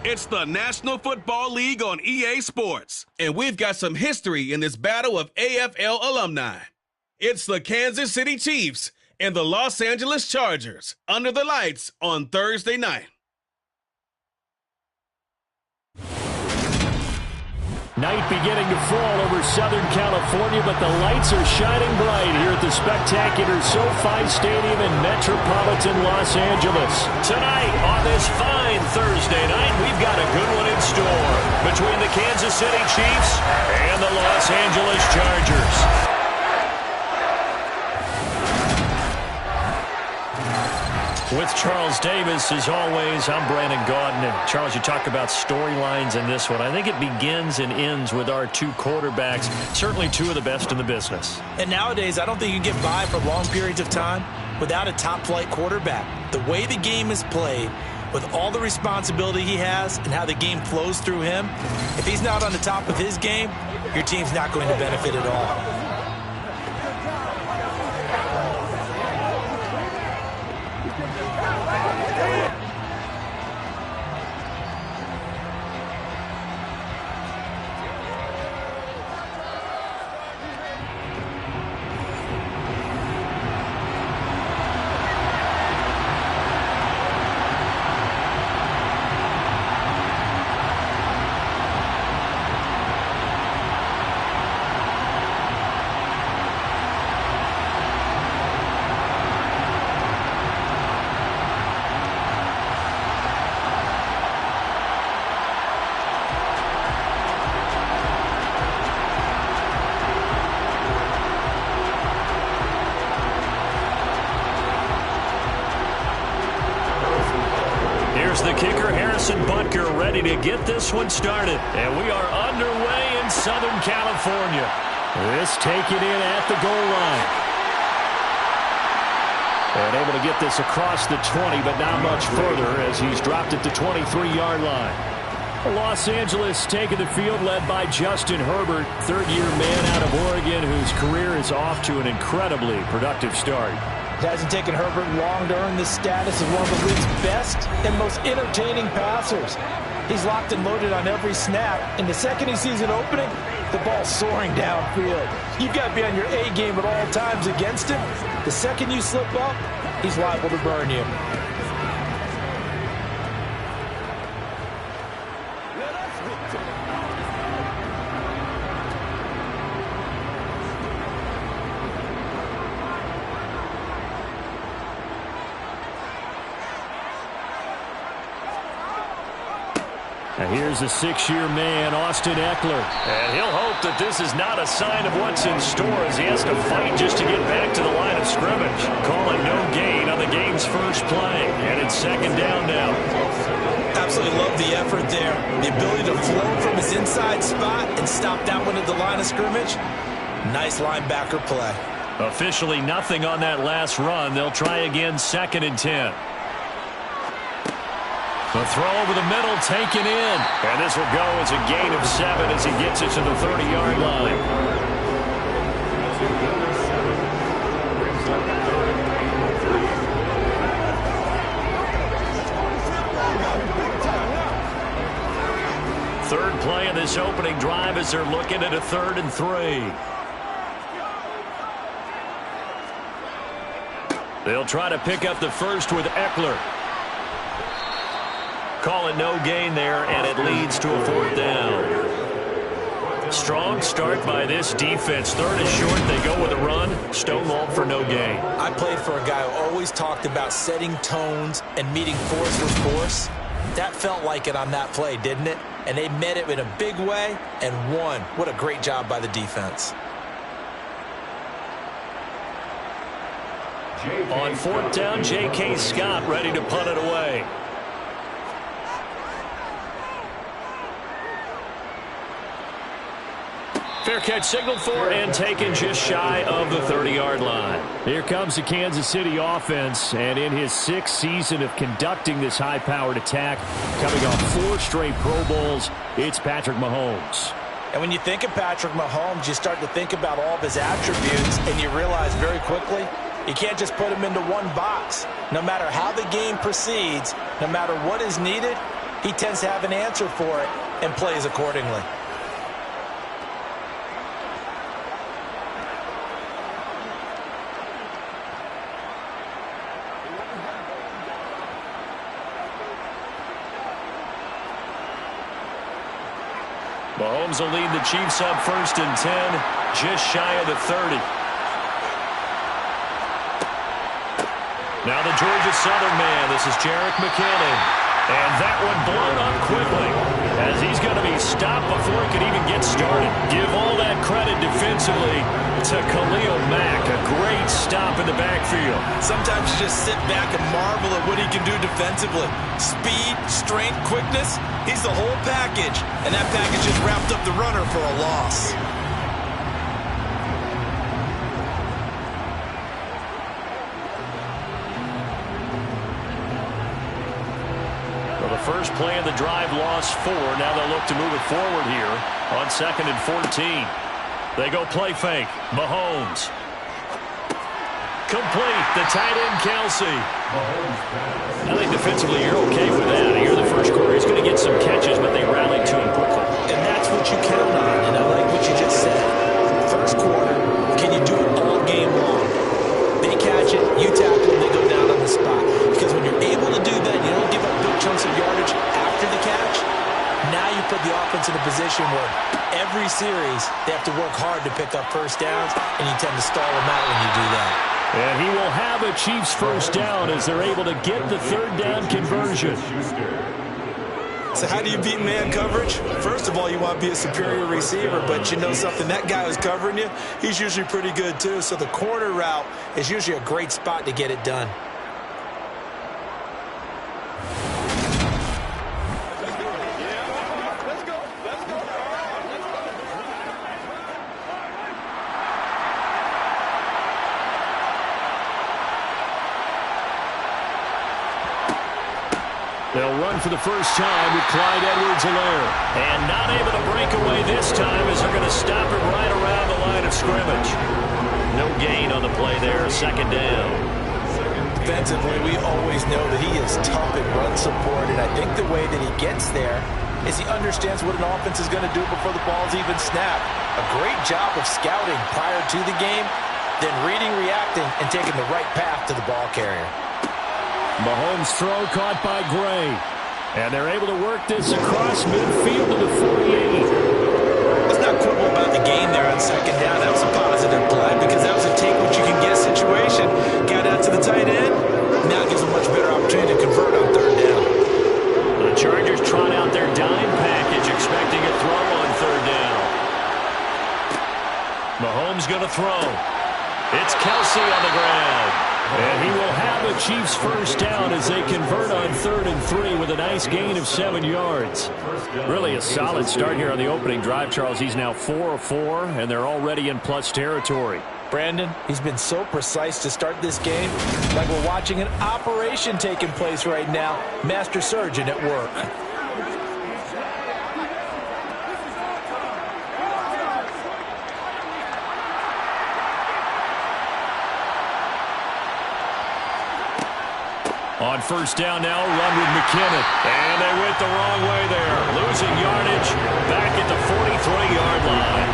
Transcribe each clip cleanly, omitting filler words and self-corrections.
It's the National Football League on EA Sports, and we've got some history in this battle of AFL alumni. It's the Kansas City Chiefs and the Los Angeles Chargers under the lights on Thursday night. Night beginning to fall over Southern California, but the lights are shining bright here at the spectacular SoFi Stadium in metropolitan Los Angeles. Tonight, on this fine Thursday night, we've got a good one in store between the Kansas City Chiefs and the Los Angeles Chargers. With Charles Davis, as always, I'm Brandon Gaudin. And Charles, you talk about storylines in this one. I think it begins and ends with our two quarterbacks, certainly two of the best in the business. And nowadays, I don't think you can get by for long periods of time without a top-flight quarterback. The way the game is played, with all the responsibility he has and how the game flows through him, if he's not on the top of his game, your team's not going to benefit at all. The kicker, Harrison Butker, ready to get this one started. And we are underway in Southern California. This taken in at the goal line. And able to get this across the 20, but not much further as he's dropped at the 23-yard line. Los Angeles taking the field, led by Justin Herbert, third-year man out of Oregon, whose career is off to an incredibly productive start. It hasn't taken Herbert long to earn this status as one of the league's best and most entertaining passers. He's locked and loaded on every snap, and the second he sees an opening, the ball's soaring downfield. You've got to be on your A game at all times against him. The second you slip up, he's liable to burn you. And here's a six-year man, Austin Eckler. And he'll hope that this is not a sign of what's in store as he has to fight just to get back to the line of scrimmage. Calling no gain on the game's first play. And it's second down now. Absolutely love the effort there. The ability to flow from his inside spot and stop that one at the line of scrimmage. Nice linebacker play. Officially nothing on that last run. They'll try again, 2nd and 10. The throw over the middle taken in. And this will go as a gain of 7 as he gets it to the 30-yard line. Third play of this opening drive as they're looking at a 3rd and 3. They'll try to pick up the first with Eckler. Call it no gain there, and it leads to a 4th down. Strong start by this defense. 3rd is short. They go with a run. Stonewalled for no gain. I played for a guy who always talked about setting tones and meeting force with force. That felt like it on that play, didn't it? And they met it in a big way and won. What a great job by the defense. On 4th down, J.K. Scott ready to punt it away. Fair catch signaled for and taken just shy of the 30-yard line. Here comes the Kansas City offense, and in his 6th season of conducting this high-powered attack, coming off 4 straight Pro Bowls, it's Patrick Mahomes. And when you think of Patrick Mahomes, you start to think about all of his attributes, and you realize very quickly, you can't just put him into one box. No matter how the game proceeds, no matter what is needed, he tends to have an answer for it and plays accordingly. Mahomes will lead the Chiefs up 1st and 10, just shy of the 30. Now the Georgia Southern man, this is Jerick McKinnon. And that one blown up quickly as he's going to be stopped before he can even get started. Give all that credit defensively to Khalil Mack. A great stop in the backfield. Sometimes you just sit back and marvel at what he can do defensively. Speed, strength, quickness, he's the whole package. And that package just wrapped up the runner for a loss. First play of the drive, lost 4. Now they'll look to move it forward here on 2nd and 14. They go play fake. Mahomes. Complete. The tight end, Kelsey. I think defensively you're okay with that. Here in the first quarter, he's going to get some catches, but they rallied to him quickly. And that's what you count on, and I like what you just said. First quarter, can you do it all game long? They catch it, you tackle them, they go down on the spot. Because when you're able to do that, you don't give up big chunks of yardage after the catch. Now you put the offense in a position where every series they have to work hard to pick up first downs, and you tend to stall them out when you do that. And he will have a Chiefs first down as they're able to get the 3rd down conversion. So how do you beat man coverage? First of all, you want to be a superior receiver, but you know something, that guy who's covering you, he's usually pretty good too. So the corner route is usually a great spot to get it done. They'll run for the first time with Clyde Edwards-Helaire. And not able to break away this time as they're going to stop it right around the line of scrimmage. No gain on the play there, 2nd down. Defensively, we always know that he is tough in run support, and I think the way that he gets there is he understands what an offense is going to do before the ball's even snapped. A great job of scouting prior to the game, then reading, reacting, and taking the right path to the ball carrier. Mahomes' throw caught by Gray. And they're able to work this across midfield to the 48. Let's not quibble about the gain there on 2nd down. That was a positive play because that was a take-what-you-can-get situation. Got out to the tight end. Now gives a much better opportunity to convert on 3rd down. The Chargers trot out their dime package, expecting a throw on 3rd down. Mahomes going to throw. It's Kelsey on the ground. And he will have a Chiefs first down as they convert on 3rd and 3 with a nice gain of 7 yards. Really a solid start here on the opening drive, Charles. He's now 4 of 4, and they're already in plus territory. Brandon, he's been so precise to start this game, like we're watching an operation taking place right now. Master surgeon at work. On 1st down now, run with McKinnon. And they went the wrong way there. Losing yardage back at the 43-yard line.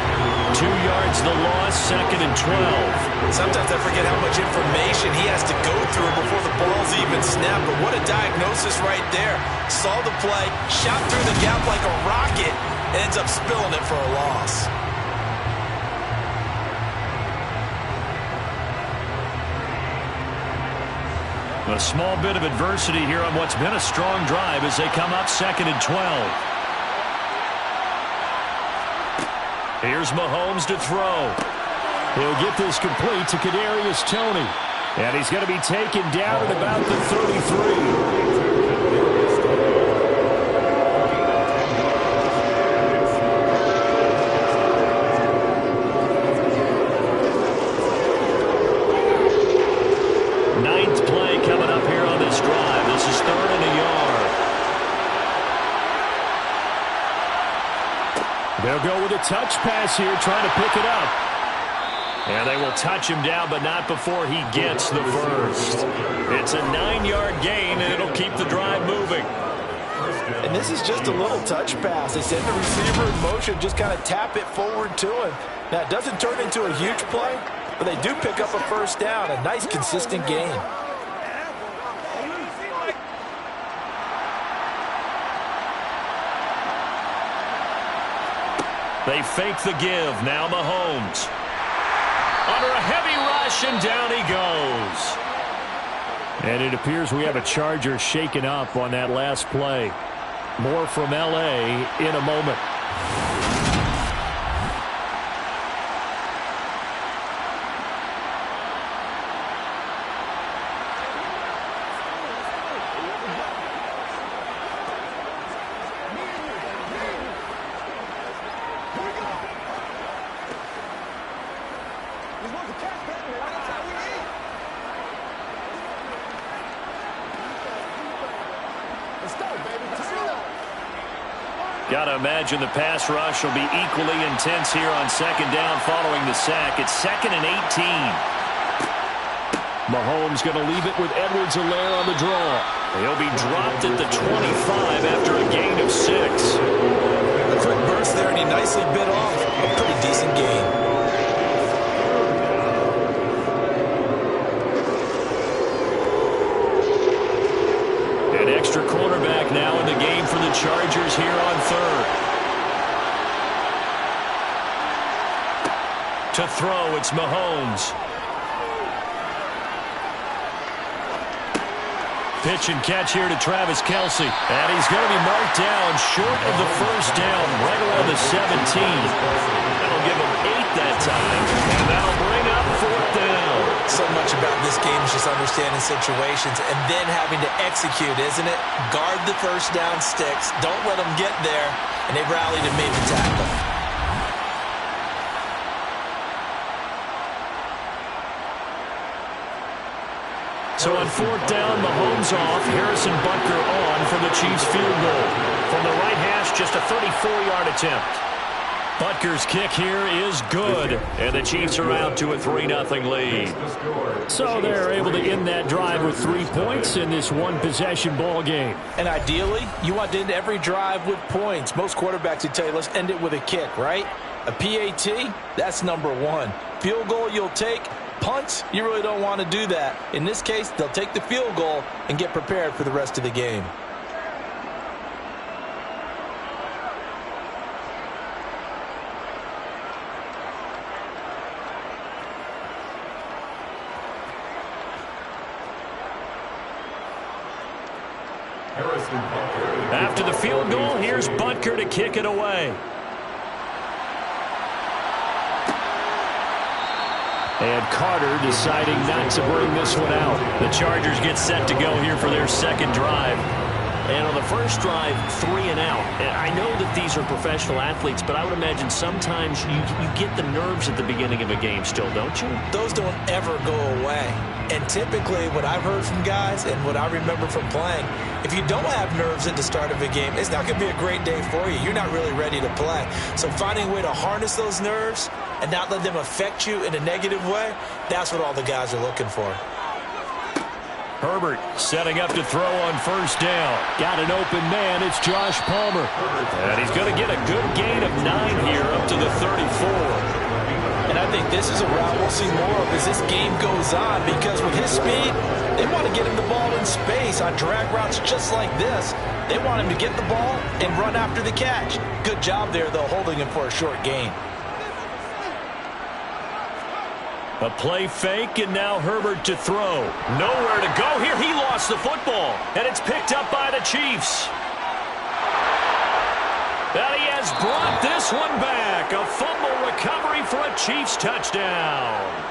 2 yards the loss, 2nd and 12. Sometimes I forget how much information he has to go through before the ball's even snapped. But what a diagnosis right there. Saw the play, shot through the gap like a rocket, and ends up spilling it for a loss. A small bit of adversity here on what's been a strong drive as they come up 2nd and 12. Here's Mahomes to throw. He'll get this complete to Kadarius Toney. And he's going to be taken down at about the 33. They'll go with a touch pass here, trying to pick it up. And they will touch him down, but not before he gets the first. It's a 9-yard gain, and it'll keep the drive moving. And this is just a little touch pass. They send the receiver in motion, just kind of tap it forward to him. Now, it doesn't turn into a huge play, but they do pick up a first down. A nice, consistent gain. They fake the give. Now Mahomes. Under a heavy rush, and down he goes. And it appears we have a Charger shaken up on that last play. More from L.A. in a moment. Got to imagine the pass rush will be equally intense here on second down following the sack. It's 2nd and 18. Mahomes going to leave it with Edwards-Helaire on the draw. He'll be dropped at the 25 after a gain of 6. A quick burst there, and he nicely bit off a pretty decent gain. An extra cornerback now in the game for the Chargers here on 3rd. To throw, it's Mahomes. Pitch and catch here to Travis Kelce. And he's going to be marked down short of the first down, right around the 17. That'll give him 8 that time. And that'll bring up 4th down. So much about this game is just understanding situations and then having to execute, isn't it? Guard the first down sticks. Don't let them get there. And they rallied and made the tackle. So on 4th down, Mahomes off, Harrison Butker on for the Chiefs field goal. From the right hash, just a 34-yard attempt. Butker's kick here is good, and the Chiefs are out to a 3-0 lead. So they're able to end that drive with 3 points in this one-possession ball game. And ideally, you want to end every drive with points. Most quarterbacks would tell you, let's end it with a kick, right? A PAT, that's number 1. Field goal you'll take. Punts, you really don't want to do that. In this case, they'll take the field goal and get prepared for the rest of the game. After the field goal, here's Butker to kick it away. And Carter deciding not to bring this one out. The Chargers get set to go here for their second drive. And on the first drive, 3 and out. And I know that these are professional athletes, but I would imagine sometimes you get the nerves at the beginning of a game still, don't you? Those don't ever go away. And typically what I've heard from guys and what I remember from playing, if you don't have nerves at the start of a game, it's not going to be a great day for you. You're not really ready to play. So finding a way to harness those nerves and not let them affect you in a negative way, that's what all the guys are looking for. Herbert setting up to throw on first down. Got an open man. It's Josh Palmer. And he's going to get a good gain of 9 here up to the 34. And I think this is a route we'll see more of as this game goes on, because with his speed, they want to get him the ball in space on drag routes just like this. They want him to get the ball and run after the catch. Good job there, though, holding him for a short gain. A play fake, and now Herbert to throw. Nowhere to go here. He lost the football, and it's picked up by the Chiefs. And he has brought this one back. A fumble recovery for a Chiefs touchdown.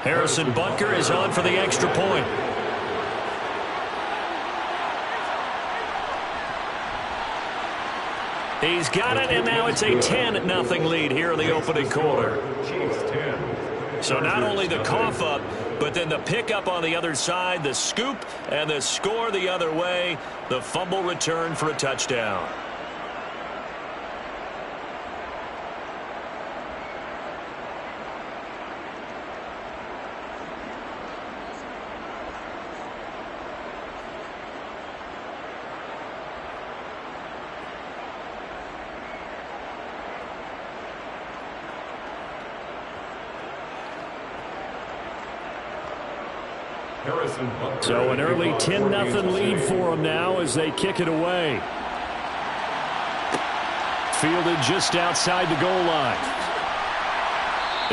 Harrison Butker is on for the extra point. He's got it, and now it's a 10-0 lead here in the opening quarter. So not only the cough up, but then the pickup on the other side, the scoop, and the score the other way. The fumble return for a touchdown. So an early 10-0 lead for them now as they kick it away. Fielded just outside the goal line.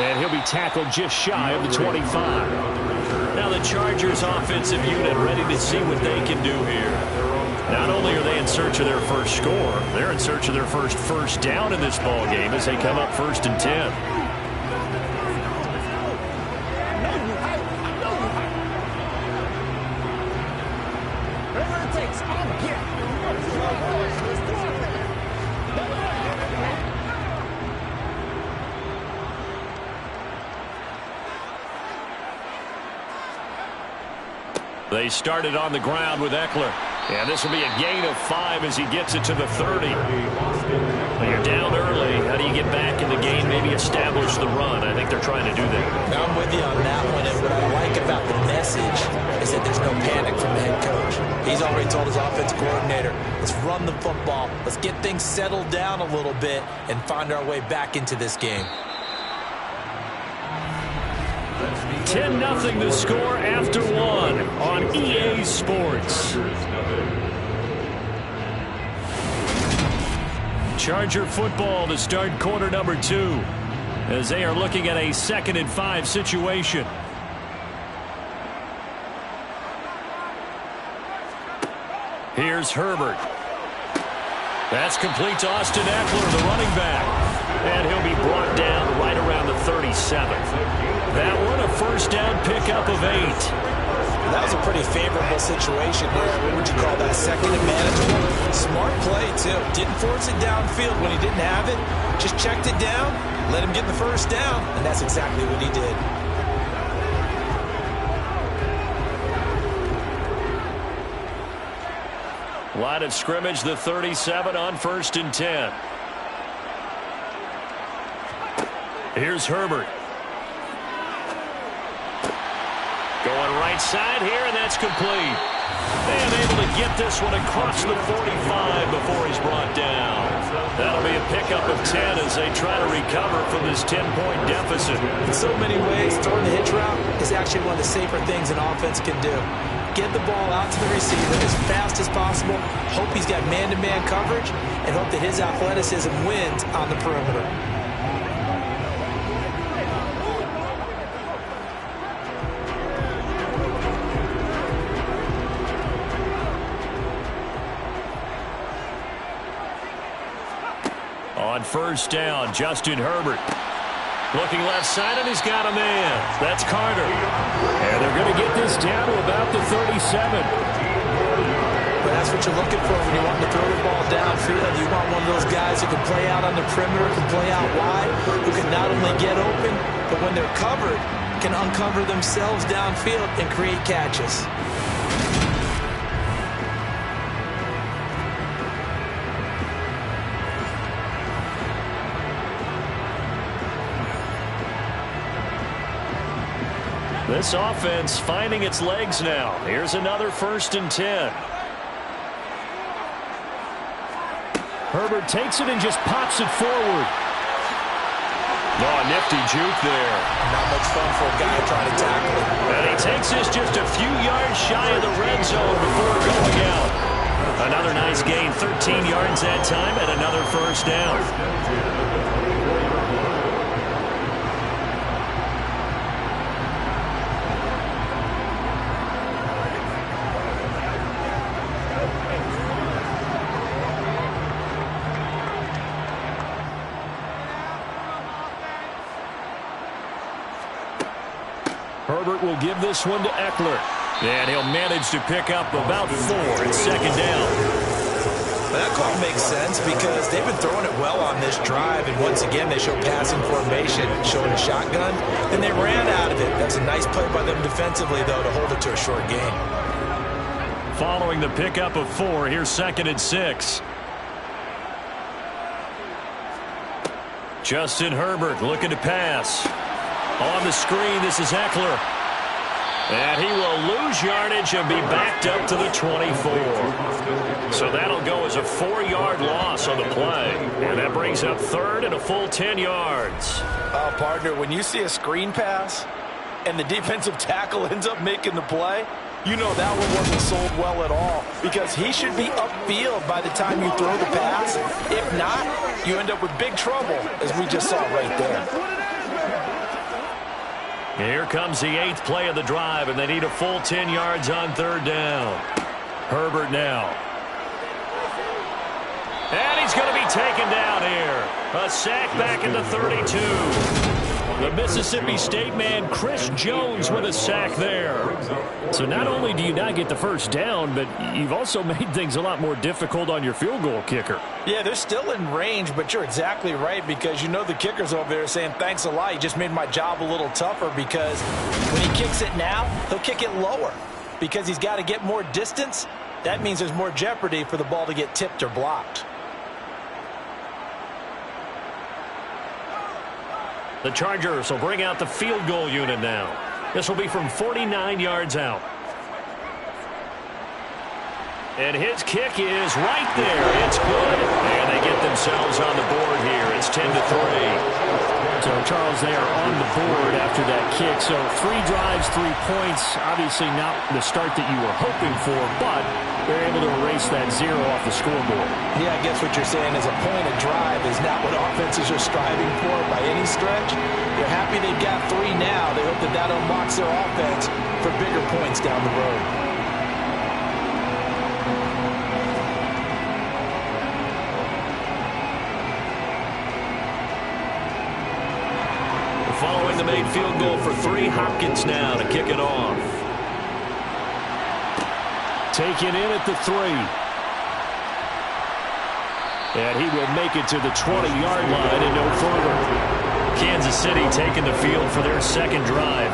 And he'll be tackled just shy of the 25. Now the Chargers offensive unit ready to see what they can do here. Not only are they in search of their first score, they're in search of their first down in this ball game as they come up 1st and 10. They started on the ground with Eckler. And this will be a gain of 5 as he gets it to the 30. When you're down early, how do you get back in the game, maybe establish the run? I think they're trying to do that. I'm with you on that one, and what I like about the message is that there's no panic from the head coach. He's already told his offensive coordinator, let's run the football, let's get things settled down a little bit and find our way back into this game. 10-0 the score after 1 on EA Sports. Charger football to start quarter number 2 as they are looking at a 2nd and 5 situation. Here's Herbert. That's complete to Austin Eckler, the running back. And he'll be brought down right around the 37th. That one a first down pickup of 8. That was a pretty favorable situation there. What would you call that? 2nd and manageable? Smart play, too. Didn't force it downfield when he didn't have it. Just checked it down, let him get the first down, and that's exactly what he did. Line of scrimmage, the 37 on 1st and 10. Here's Herbert. Going right side here, and that's complete. And able to get this one across the 45 before he's brought down. That'll be a pickup of 10 as they try to recover from this 10-point deficit. In so many ways, throwing the hitch route is actually one of the safer things an offense can do. Get the ball out to the receiver as fast as possible, hope he's got man-to-man coverage, and hope that his athleticism wins on the perimeter. On 1st down, Justin Herbert. Looking left side, and he's got a man. That's Carter. And they're going to get this down to about the 37. But that's what you're looking for when you want to throw the ball downfield. You want one of those guys who can play out on the perimeter, can play out wide, who can not only get open, but when they're covered, can uncover themselves downfield and create catches. This offense finding its legs now. Here's another 1st and 10. Herbert takes it and just pops it forward. Oh, nifty juke there. Not much fun for a guy trying to tackle it. And he takes this just a few yards shy of the red zone before going out. Another nice gain, 13 yards that time, and another first down. Herbert will give this one to Eckler. And he'll manage to pick up about 4 at 2nd down. That call makes sense because they've been throwing it well on this drive, and once again they show passing formation, showing a shotgun, and they ran out of it. That's a nice play by them defensively, though, to hold it to a short gain. Following the pickup of 4, here's 2nd and 6. Justin Herbert looking to pass. On the screen, this is Eckler. And he will lose yardage and be backed up to the 24. So that'll go as a 4-yard loss on the play. And that brings up 3rd and a full 10 yards. Partner, when you see a screen pass and the defensive tackle ends up making the play, you know that one wasn't sold well at all because he should be upfield by the time you throw the pass. If not, you end up with big trouble, as we just saw right there. Here comes the 8th play of the drive, and they need a full 10 yards on 3rd down. Herbert now. And he's going to be taken down here. A sack back into 32. The Mississippi State man, Chris Jones, with a sack there. So not only do you not get the first down, but you've also made things a lot more difficult on your field goal kicker. Yeah, they're still in range, but you're exactly right because you know the kicker's over there saying, thanks a lot. You just made my job a little tougher because when he kicks it now, he'll kick it lower because he's got to get more distance. That means there's more jeopardy for the ball to get tipped or blocked. The Chargers will bring out the field goal unit now. This will be from 49 yards out. And his kick is right there. It's good. And they get themselves on the board here. It's 10-3. So, Charles, they are on the board after that kick. So 3 drives, 3 points. Obviously not the start that you were hoping for, but they're able to erase that 0 off the scoreboard. Yeah, I guess what you're saying is a point of drive is not what offenses are striving for by any stretch. They're happy they've got 3 now. They hope that that unlocks their offense for bigger points down the road. Following the made field goal for 3, Hopkins now to kick it off. Taken in at the 3. And he will make it to the 20-yard line and no further. Kansas City taking the field for their 2nd drive.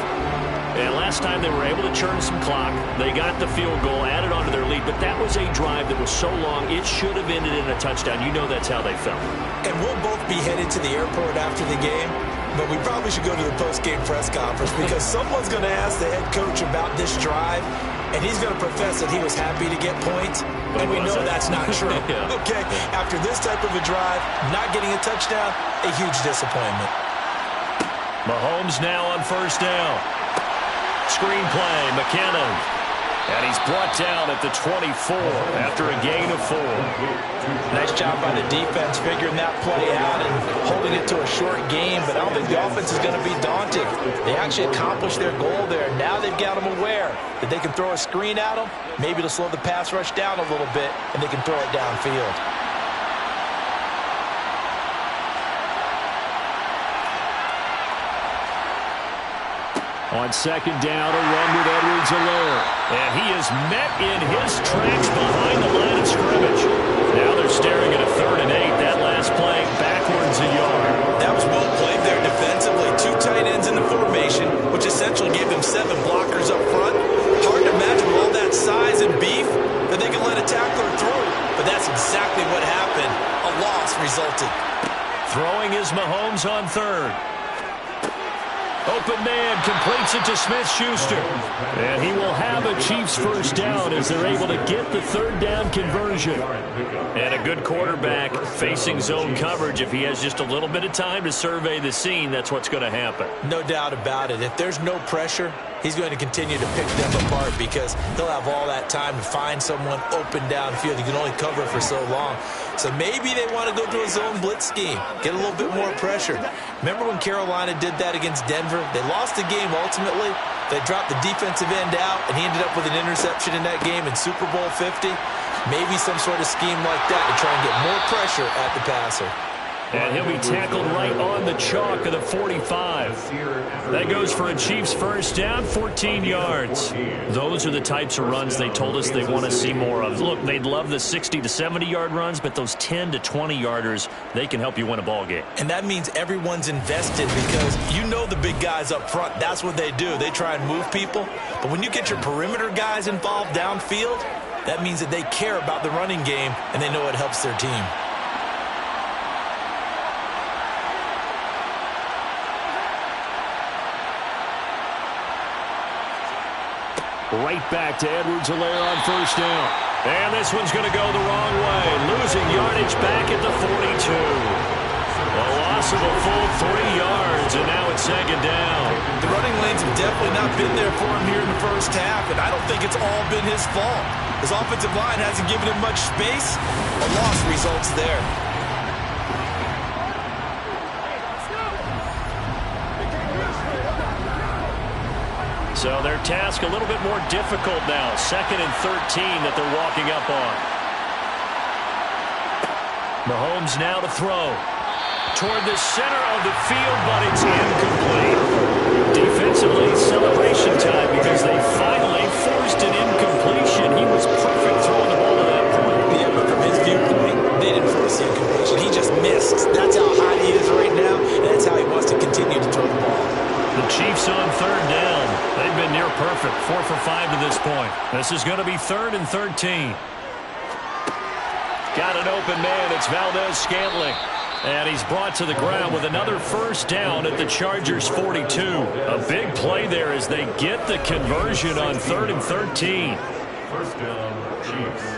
And last time they were able to churn some clock. They got the field goal, added on to their lead, but that was a drive that was so long it should have ended in a touchdown. You know that's how they felt. And we'll both be headed to the airport after the game. But we probably should go to the post-game press conference because someone's going to ask the head coach about this drive, and he's going to profess that he was happy to get points, and we know that's not true. Yeah. Okay, after this type of a drive, not getting a touchdown, a huge disappointment. Mahomes now on 1st down. Screen play, McKinnon. And he's brought down at the 24 after a gain of 4. Nice job by the defense figuring that play out and holding it to a short game, but I don't think the offense is going to be daunted. They actually accomplished their goal there. Now they've got them aware that they can throw a screen at them. Maybe it'll slow the pass rush down a little bit, and they can throw it downfield. On 2nd down, a run with Edwards-Helaire. And he is met in his tracks behind the line of scrimmage. Now they're staring at a 3rd and 8. That last play backwards a yard. That was well played there defensively. 2 tight ends in the formation, which essentially gave them 7 blockers up front. Hard to imagine with all that size and beef that they could let a tackler through. But that's exactly what happened. A loss resulted. Throwing is Mahomes on 3rd. Open man completes it to Smith-Schuster. And he will have a Chiefs 1st down as they're able to get the 3rd down conversion. And a good quarterback facing zone coverage. If he has just a little bit of time to survey the scene, that's what's going to happen. No doubt about it. If there's no pressure, he's going to continue to pick them apart because he'll have all that time to find someone open downfield. He can only cover for so long. So maybe they want to go to a zone blitz scheme, get a little bit more pressure. Remember when Carolina did that against Denver? They lost the game ultimately. They dropped the defensive end out, and he ended up with an interception in that game in Super Bowl 50. Maybe some sort of scheme like that to try and get more pressure at the passer. And he'll be tackled right on the chalk of the 45. That goes for a Chiefs first down, 14 yards. Those are the types of runs they told us they want to see more of. Look, they'd love the 60 to 70-yard runs, but those 10 to 20-yarders, they can help you win a ball game. And that means everyone's invested because you know the big guys up front, that's what they do. They try and move people. But when you get your perimeter guys involved downfield, that means that they care about the running game and they know it helps their team. Right back to Edwards-Helaire on first down. And this one's going to go the wrong way. Losing yardage back at the 42. A loss of a full 3 yards, and now it's second down. The running lanes have definitely not been there for him here in the first half, and I don't think it's all been his fault. His offensive line hasn't given him much space. A loss results there. So their task a little bit more difficult now. 2nd and 13 that they're walking up on. Mahomes now to throw. Toward the center of the field, but it's incomplete. Defensively, celebration time because they finally forced an incompletion. He was perfect throwing the ball to that point. Yeah, but from his viewpoint, they didn't force the incompletion. He just missed. That's how high he is right now, and that's how he wants to continue to throw the ball. The Chiefs on third down. They've been near perfect, 4 for 5 to this point. This is going to be 3rd and 13. Got an open man. It's Valdez-Scantling. And he's brought to the ground with another first down at the Chargers' 42. A big play there as they get the conversion on 3rd and 13. First down, Chiefs.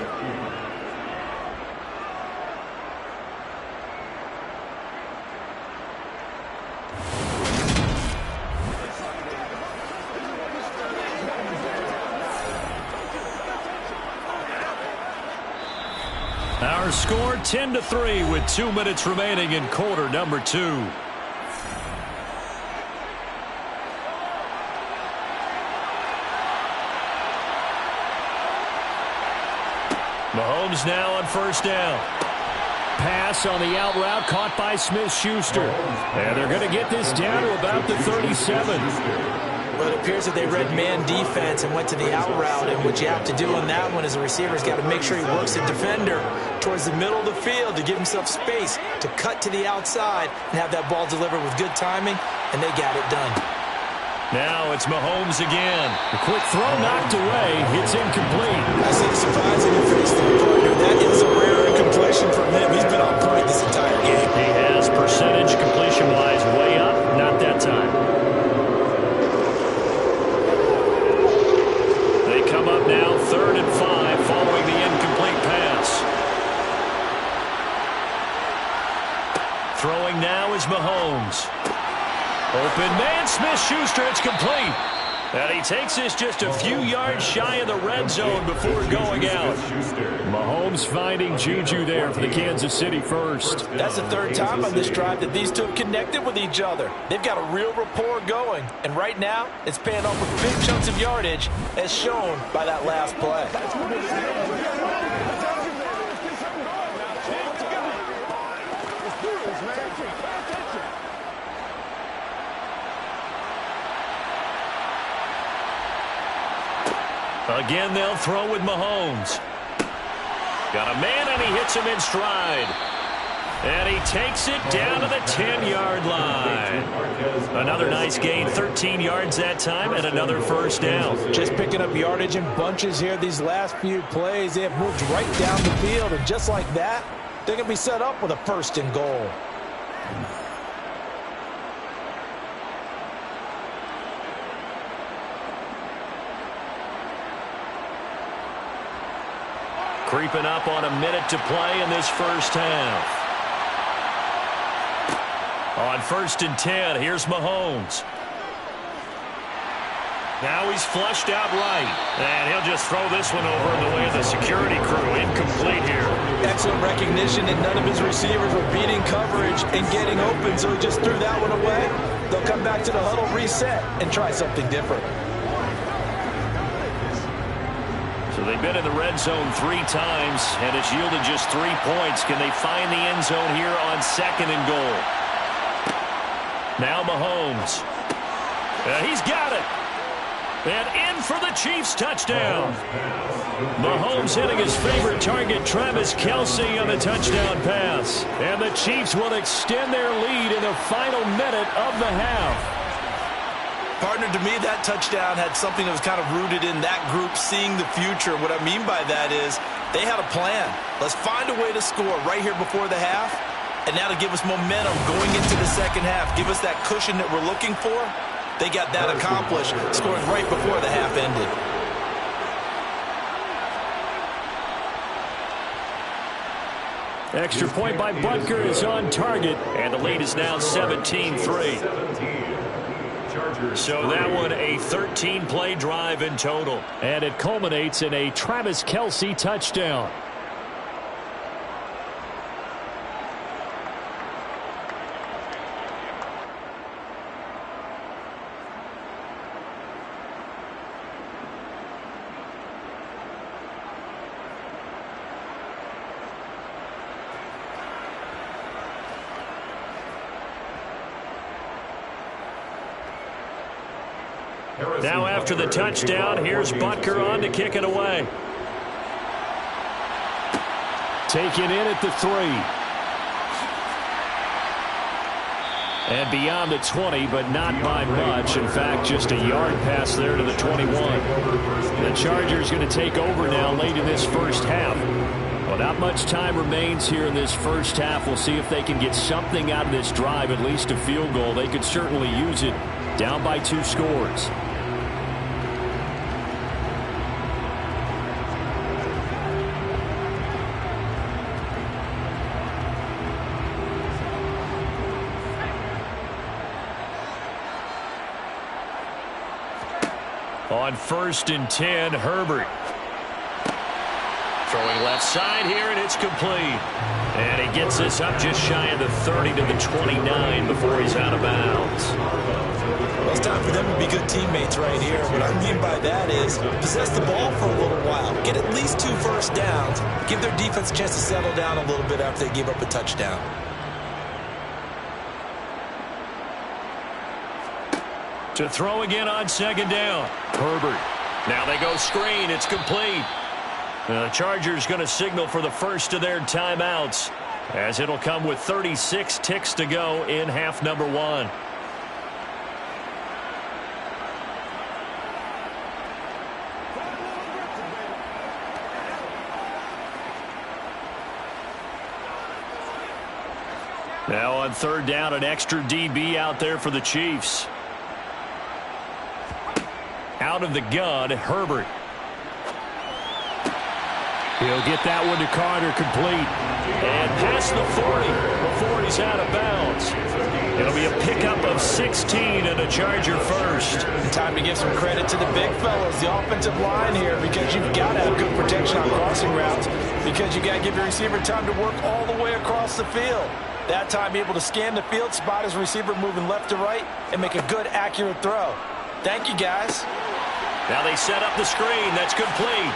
Our score 10-3 with 2 minutes remaining in quarter number 2. Mahomes now on first down. Pass on the out route caught by Smith-Schuster. And they're going to get this down to about the 37. Well, it appears that they read man defense and went to the out route, and what you have to do on that one as a receiver is got to make sure he works the defender towards the middle of the field to give himself space to cut to the outside and have that ball delivered with good timing, and they got it done. Now it's Mahomes again. A quick throw knocked away. It's incomplete. I think surprising to face the partner. That is a rare incompletion from him. He's been on point this entire game. He has percentage completion-wise way up. Not that time. Come up now, 3rd and 5 following the incomplete pass. Throwing now is Mahomes. Open man, Smith-Schuster, it's complete. And he takes this just a few yards shy of the red zone before going out. Mahomes finding Juju there for the Kansas City first. That's the 3rd time on this drive that these two have connected with each other. They've got a real rapport going. And right now, it's paying off with big chunks of yardage, as shown by that last play. Again, they'll throw with Mahomes. Got a man, and he hits him in stride. And he takes it down to the 10-yard line. Another nice gain, 13 yards that time, and another first down. Just picking up yardage in bunches here these last few plays. They have moved right down the field, and just like that, they're going to be set up with a 1st and goal. Creeping up on a minute to play in this first half. On 1st and 10, here's Mahomes. Now he's flushed out right. And he'll just throw this one over in the way of the security crew. Incomplete here. Excellent recognition, and none of his receivers were beating coverage and getting open, so he just threw that one away. They'll come back to the huddle, reset, and try something different. So So they've been in the red zone 3 times, and it's yielded just 3 points. Can they find the end zone here on 2nd and goal? Now Mahomes. He's got it. And in for the Chiefs touchdown. Mahomes hitting his favorite target, Travis Kelce, on the touchdown pass. And the Chiefs will extend their lead in the final minute of the half. Partner, to me, that touchdown had something that was kind of rooted in that group seeing the future. What I mean by that is they had a plan. Let's find a way to score right here before the half, and that'll give us momentum going into the second half, give us that cushion that we're looking for. They got that accomplished, scoring right before the half ended. Extra point by Butker is on target, and the lead is now 17-3. So that one a 13-play drive in total. And it culminates in a Travis Kelce touchdown. Now after the touchdown, here's Butker on to kick it away. Taken in at the 3. And beyond the 20, but not by much. In fact, just a yard pass there to the 21. The Chargers going to take over now late in this first half. Well, not much time remains here in this first half. We'll see if they can get something out of this drive, at least a field goal. They could certainly use it, down by 2 scores. On 1st and 10, Herbert. Throwing left side here, and it's complete. And he gets this up just shy of the 30 to the 29 before he's out of bounds. Well, it's time for them to be good teammates right here. What I mean by that is possess the ball for a little while. Get at least 2 first downs. Give their defense a chance to settle down a little bit after they give up a touchdown. To throw again on 2nd down. Herbert. Now they go screen. It's complete. The Chargers going to signal for the first of their timeouts, as it'll come with 36 ticks to go in half number 1. Now on 3rd down, an extra DB out there for the Chiefs. Out of the gun, Herbert. He'll get that one to Carter, complete. And past the 40 before he's out of bounds. It'll be a pickup of 16 and a Charger first. Time to give some credit to the big fellas, the offensive line here, because you've got to have good protection on crossing routes, because you got to give your receiver time to work all the way across the field. That time, be able to scan the field, spot his receiver moving left to right, and make a good, accurate throw. Thank you, guys. Now they set up the screen. That's complete.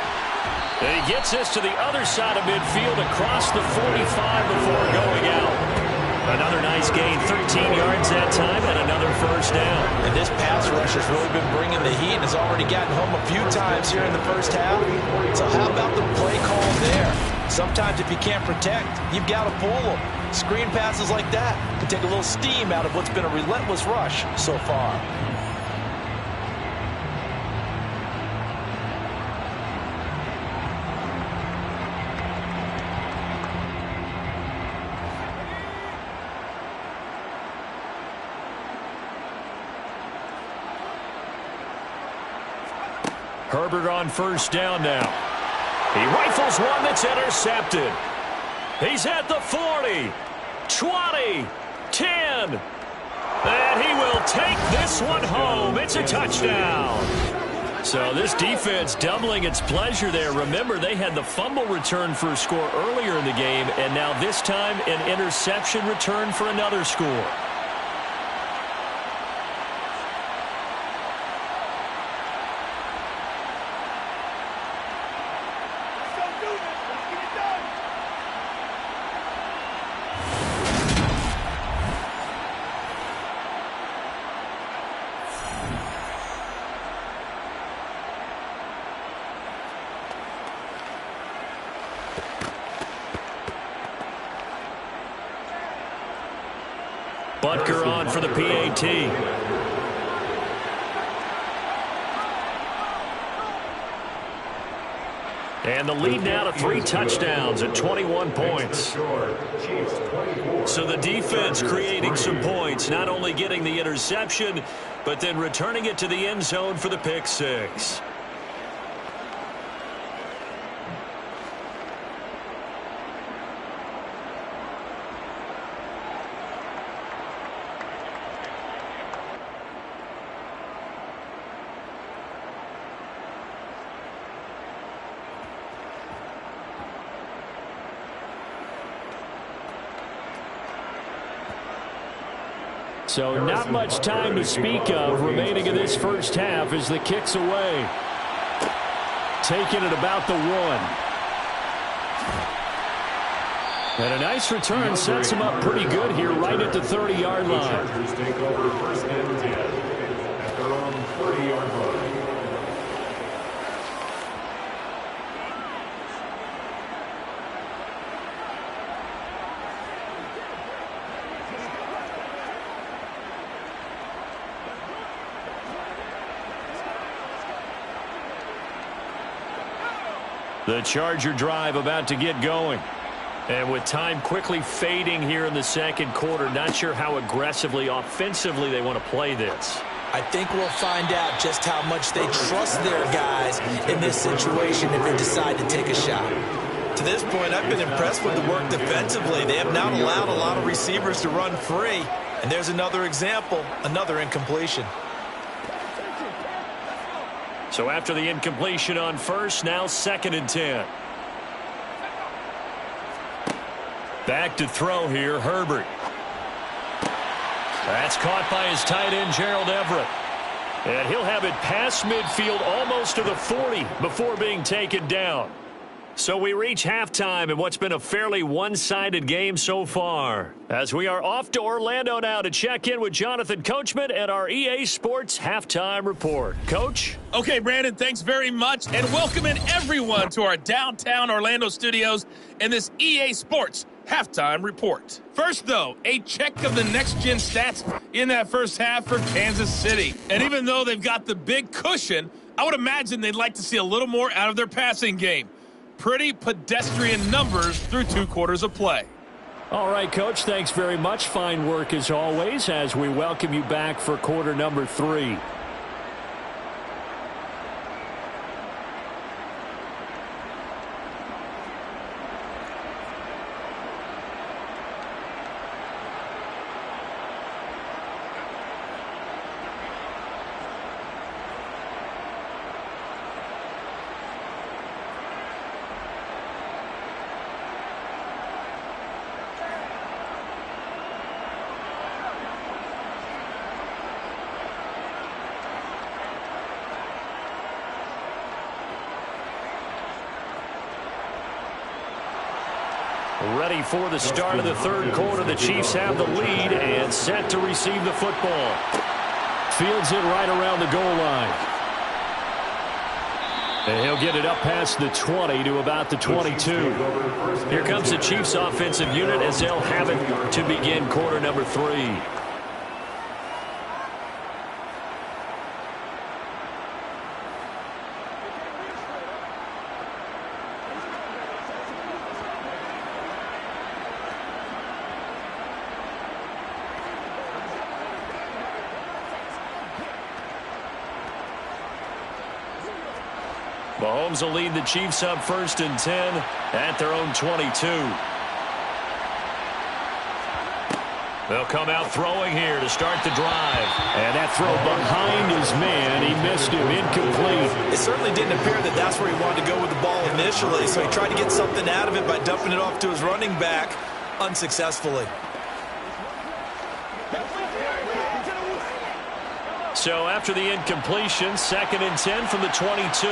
And he gets this to the other side of midfield across the 45 before going out. Another nice gain, 13 yards that time, and another first down. And this pass rush has really been bringing the heat and has already gotten home a few times here in the first half. So how about the play call there? Sometimes if you can't protect, you've got to fool them. Screen passes like that can take a little steam out of what's been a relentless rush so far. Herbert on 1st down now. He rifles one that's intercepted. He's at the 40, 20, 10. And he will take this one home. It's a touchdown. So this defense doubling its pleasure there. Remember, they had the fumble return for a score earlier in the game, and now this time an interception return for another score. Butker on for the PAT. And the lead now to 3 touchdowns at 21 points. So the defense creating some points, not only getting the interception, but then returning it to the end zone for the pick six. So not much time to speak of remaining in this first half as the kick's away. Taking it about the 1. And a nice return sets him up pretty good here right at the 30-yard line. Chargers take over first and 10 at their own 30-yard line. The Charger drive about to get going. And with time quickly fading here in the second quarter, not sure how aggressively, offensively they want to play this. I think we'll find out just how much they trust their guys in this situation if they decide to take a shot. To this point, I've been impressed with the work defensively. They have not allowed a lot of receivers to run free. And there's another example, another incompletion. So after the incompletion on first, now 2nd and 10. Back to throw here, Herbert. That's caught by his tight end, Gerald Everett. And he'll have it past midfield almost to the 40 before being taken down. So we reach halftime in what's been a fairly one-sided game so far. As we are off to Orlando now to check in with Jonathan Coachman and our EA Sports Halftime Report. Coach? Okay, Brandon, thanks very much. And welcoming everyone to our downtown Orlando studios and this EA Sports Halftime Report. First, though, a check of the next-gen stats in that first half for Kansas City. And even though they've got the big cushion, I would imagine they'd like to see a little more out of their passing game. Pretty pedestrian numbers through 2 quarters of play. All right, Coach, thanks very much. Fine work as always as we welcome you back for quarter number 3. Ready for the start of the third quarter. The Chiefs have the lead and set to receive the football. Fields it right around the goal line. And he'll get it up past the 20 to about the 22. Here comes the Chiefs offensive unit as they'll have it to begin quarter number 3. Mahomes will lead the Chiefs up 1st and 10 at their own 22. They'll come out throwing here to start the drive. And that throw behind his man. He missed him. Incomplete. It certainly didn't appear that that's where he wanted to go with the ball initially, so he tried to get something out of it by dumping it off to his running back unsuccessfully. So after the incompletion, 2nd and 10 from the 22.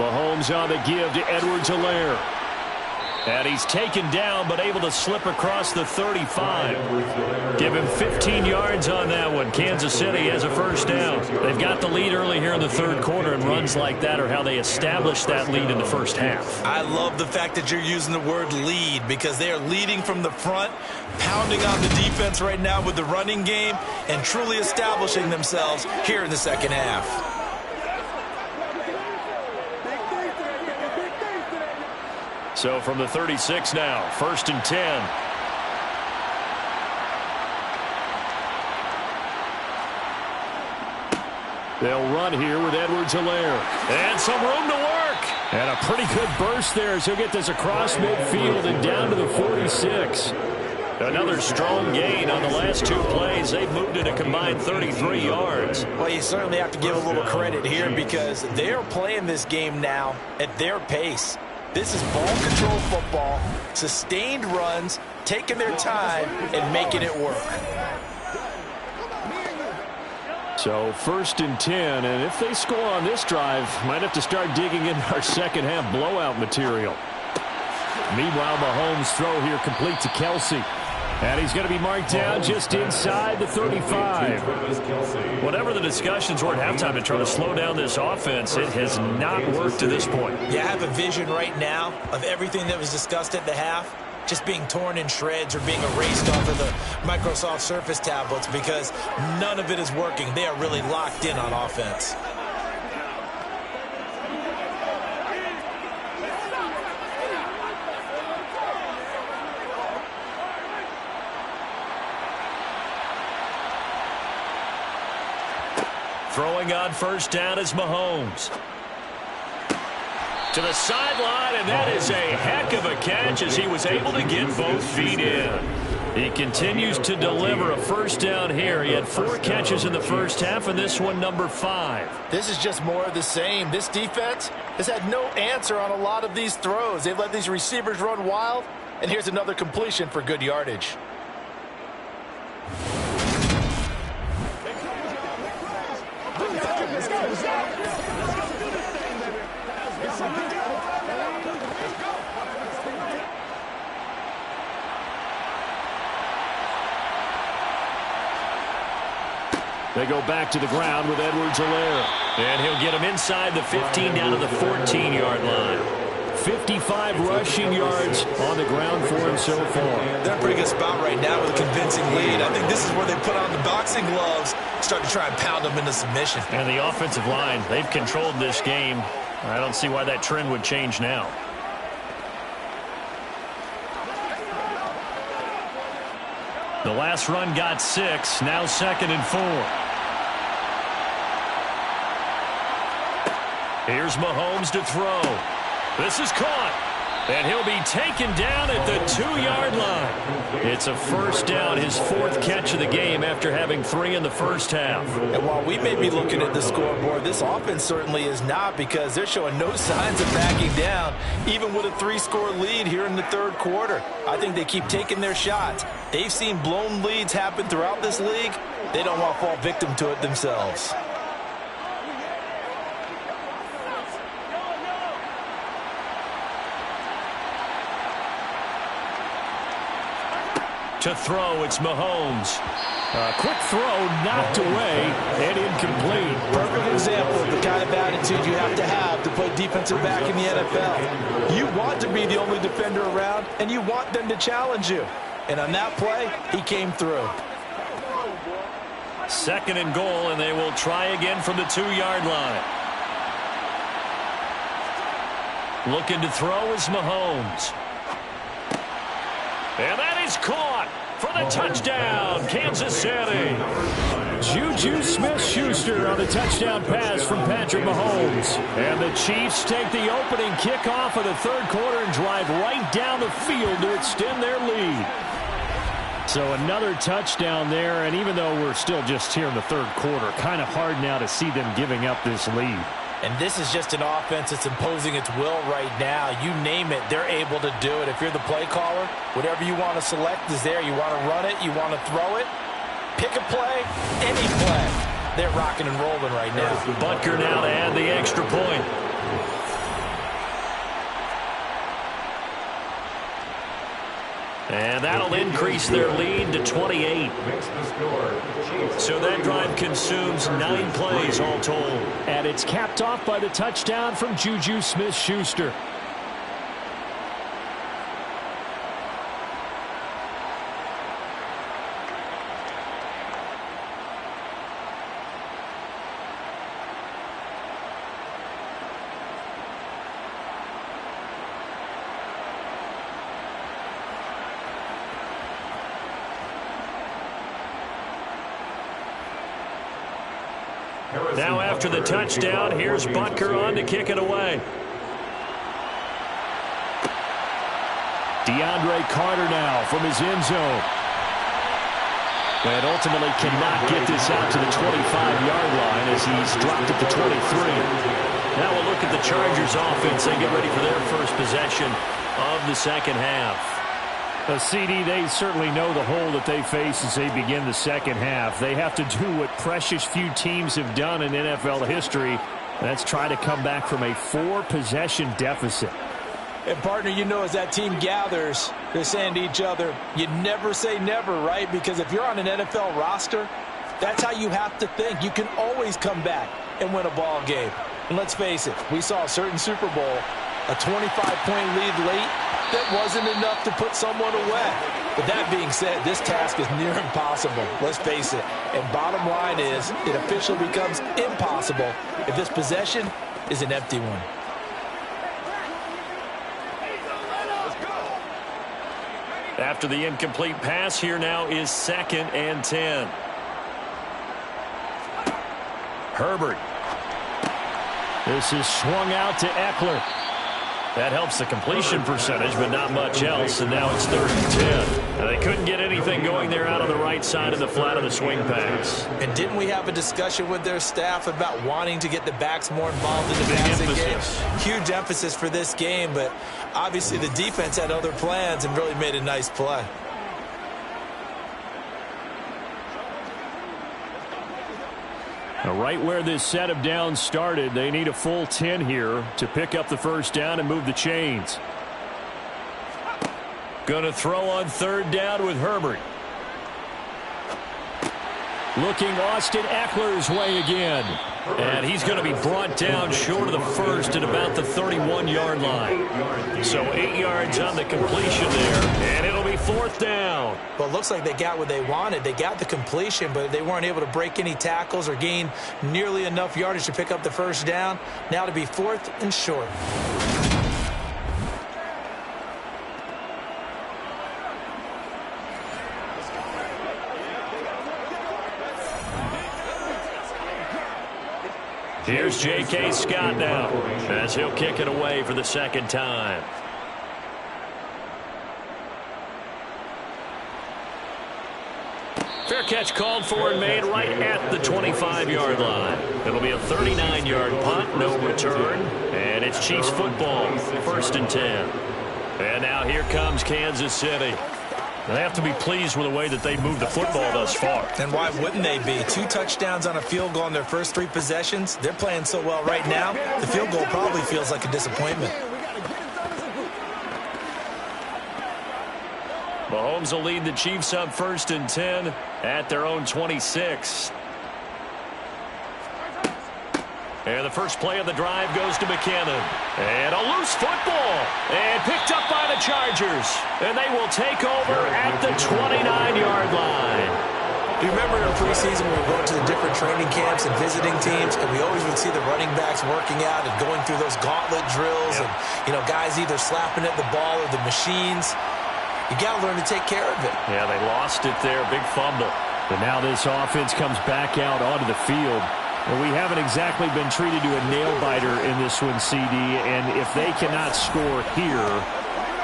Mahomes on the give to Edwards-Helaire. And he's taken down, but able to slip across the 35. Give him 15 yards on that one. Kansas City has a first down. They've got the lead early here in the third quarter, and runs like that are how they establish that lead in the first half. I love the fact that you're using the word lead, because they are leading from the front, pounding on the defense right now with the running game, and truly establishing themselves here in the second half. So from the 36 now, 1st and 10. They'll run here with Edwards-Helaire. And some room to work. And a pretty good burst there as he'll get this across midfield and down to the 46. Another strong gain on the last two plays. They've moved it a combined 33 yards. Well, you certainly have to give a little credit here, because they're playing this game now at their pace. This is ball control football, sustained runs, taking their time, and making it work. So 1st and 10, and if they score on this drive, might have to start digging into our second half blowout material. Meanwhile, Mahomes' throw here complete to Kelsey. And he's going to be marked down just inside the 35. Whatever the discussions were at halftime to try to slow down this offense, it has not worked to this point. Yeah, I have a vision right now of everything that was discussed at the half just being torn in shreds or being erased off of the Microsoft Surface tablets, because none of it is working. They are really locked in on offense. Throwing on first down is Mahomes. To the sideline, and that is a heck of a catch as he was able to get both feet in. He continues to deliver a first down here. He had 4 catches in the first half, and this one number 5. This is just more of the same. This defense has had no answer on a lot of these throws. They've let these receivers run wild, and here's another completion for good yardage. They go back to the ground with Edwards-Helaire. And he'll get him inside the 15 down to the 14-yard line. 55 rushing yards on the ground for him so far. They're in a pretty good spot right now with a convincing lead. I think this is where they put on the boxing gloves, start to try and pound them into submission. And the offensive line, they've controlled this game. I don't see why that trend would change now. The last run got 6, now 2nd and 4. Here's Mahomes to throw. This is caught, and he'll be taken down at the 2-yard line. It's a first down, his 4th catch of the game after having 3 in the first half. And while we may be looking at the scoreboard, this offense certainly is not, because they're showing no signs of backing down, even with a 3-score lead here in the third quarter. I think they keep taking their shots. They've seen blown leads happen throughout this league. They don't want to fall victim to it themselves. To throw, it's Mahomes. A quick throw knocked away and incomplete. Perfect example of the kind of attitude you have to play defensive back in the NFL. You want to be the only defender around, and you want them to challenge you. And on that play, he came through. 2nd and goal, and they will try again from the 2-yard line. Looking to throw is Mahomes. And that is caught for the touchdown, Kansas City. Juju Smith-Schuster on the touchdown pass from Patrick Mahomes. And the Chiefs take the opening kickoff of the third quarter and drive right down the field to extend their lead. So another touchdown there, and even though we're still just here in the third quarter, kind of hard now to see them giving up this lead. And this is just an offense that's imposing its will right now. You name it, they're able to do it. If you're the play caller, whatever you want to select is there. You want to run it, you want to throw it, pick a play, any play. They're rocking and rolling right now. Butker now to add the extra point. And that'll increase their lead to 28. So that drive consumes 9 plays all told. And it's capped off by the touchdown from Juju Smith-Schuster. Now after the touchdown, here's Butker on to kick it away. DeAndre Carter now from his end zone. And ultimately cannot get this out to the 25-yard line as he's dropped at the 23. Now we'll look at the Chargers offense. They get ready for their first possession of the second half. CD, they certainly know the hole that they face as they begin the second half. They have to do what precious few teams have done in NFL history. That's try to come back from a 4-possession deficit. And, partner, you know, as that team gathers, they're saying to each other, you never say never, right? Because if you're on an NFL roster, that's how you have to think. You can always come back and win a ball game. And let's face it, we saw a certain Super Bowl, a 25-point lead late, that wasn't enough to put someone away. But that being said, this task is near impossible. Let's face it. And bottom line is, it officially becomes impossible if this possession is an empty one. After the incomplete pass, here now is 2nd and 10. Herbert. This is swung out to Eckler. That helps the completion percentage, but not much else, and now it's 3rd and 10. Now, they couldn't get anything going there out on the right side of the flat of the swing pass. And didn't we have a discussion with their staff about wanting to get the backs more involved in the passing game? Huge emphasis for this game, but obviously the defense had other plans and really made a nice play. Now, right where this set of downs started, they need a full 10 here to pick up the first down and move the chains. Going to throw on 3rd down with Herbert. Looking Austin Eckler's way again. And he's going to be brought down short of the first at about the 31-yard line. So 8 yards on the completion there, and it'll be 4th down. Well, it looks like they got what they wanted. They got the completion, but they weren't able to break any tackles or gain nearly enough yardage to pick up the first down. Now to be 4th and short. Here's J.K. Scott now as he'll kick it away for the 2nd time. Fair catch called for and made right at the 25-yard line. It'll be a 39-yard punt, no return, and it's Chiefs football, 1st and 10. And now here comes Kansas City. They have to be pleased with the way that they moved the football thus far. And why wouldn't they be? 2 touchdowns on a field goal in their first 3 possessions. They're playing so well right now, the field goal probably feels like a disappointment. Mahomes will lead the Chiefs up 1st and 10 at their own 26. And the first play of the drive goes to McKinnon. And a loose football. And picked up by the Chargers. And they will take over at the 29-yard line. Do you remember in preseason when we were going to the different training camps and visiting teams, and we always would see the running backs working out and going through those gauntlet drills, and, you know, guys either slapping at the ball or the machines. You got to learn to take care of it. Yeah, they lost it there. Big fumble. But now this offense comes back out onto the field. Well, we haven't exactly been treated to a nail-biter in this one, CD, and if they cannot score here,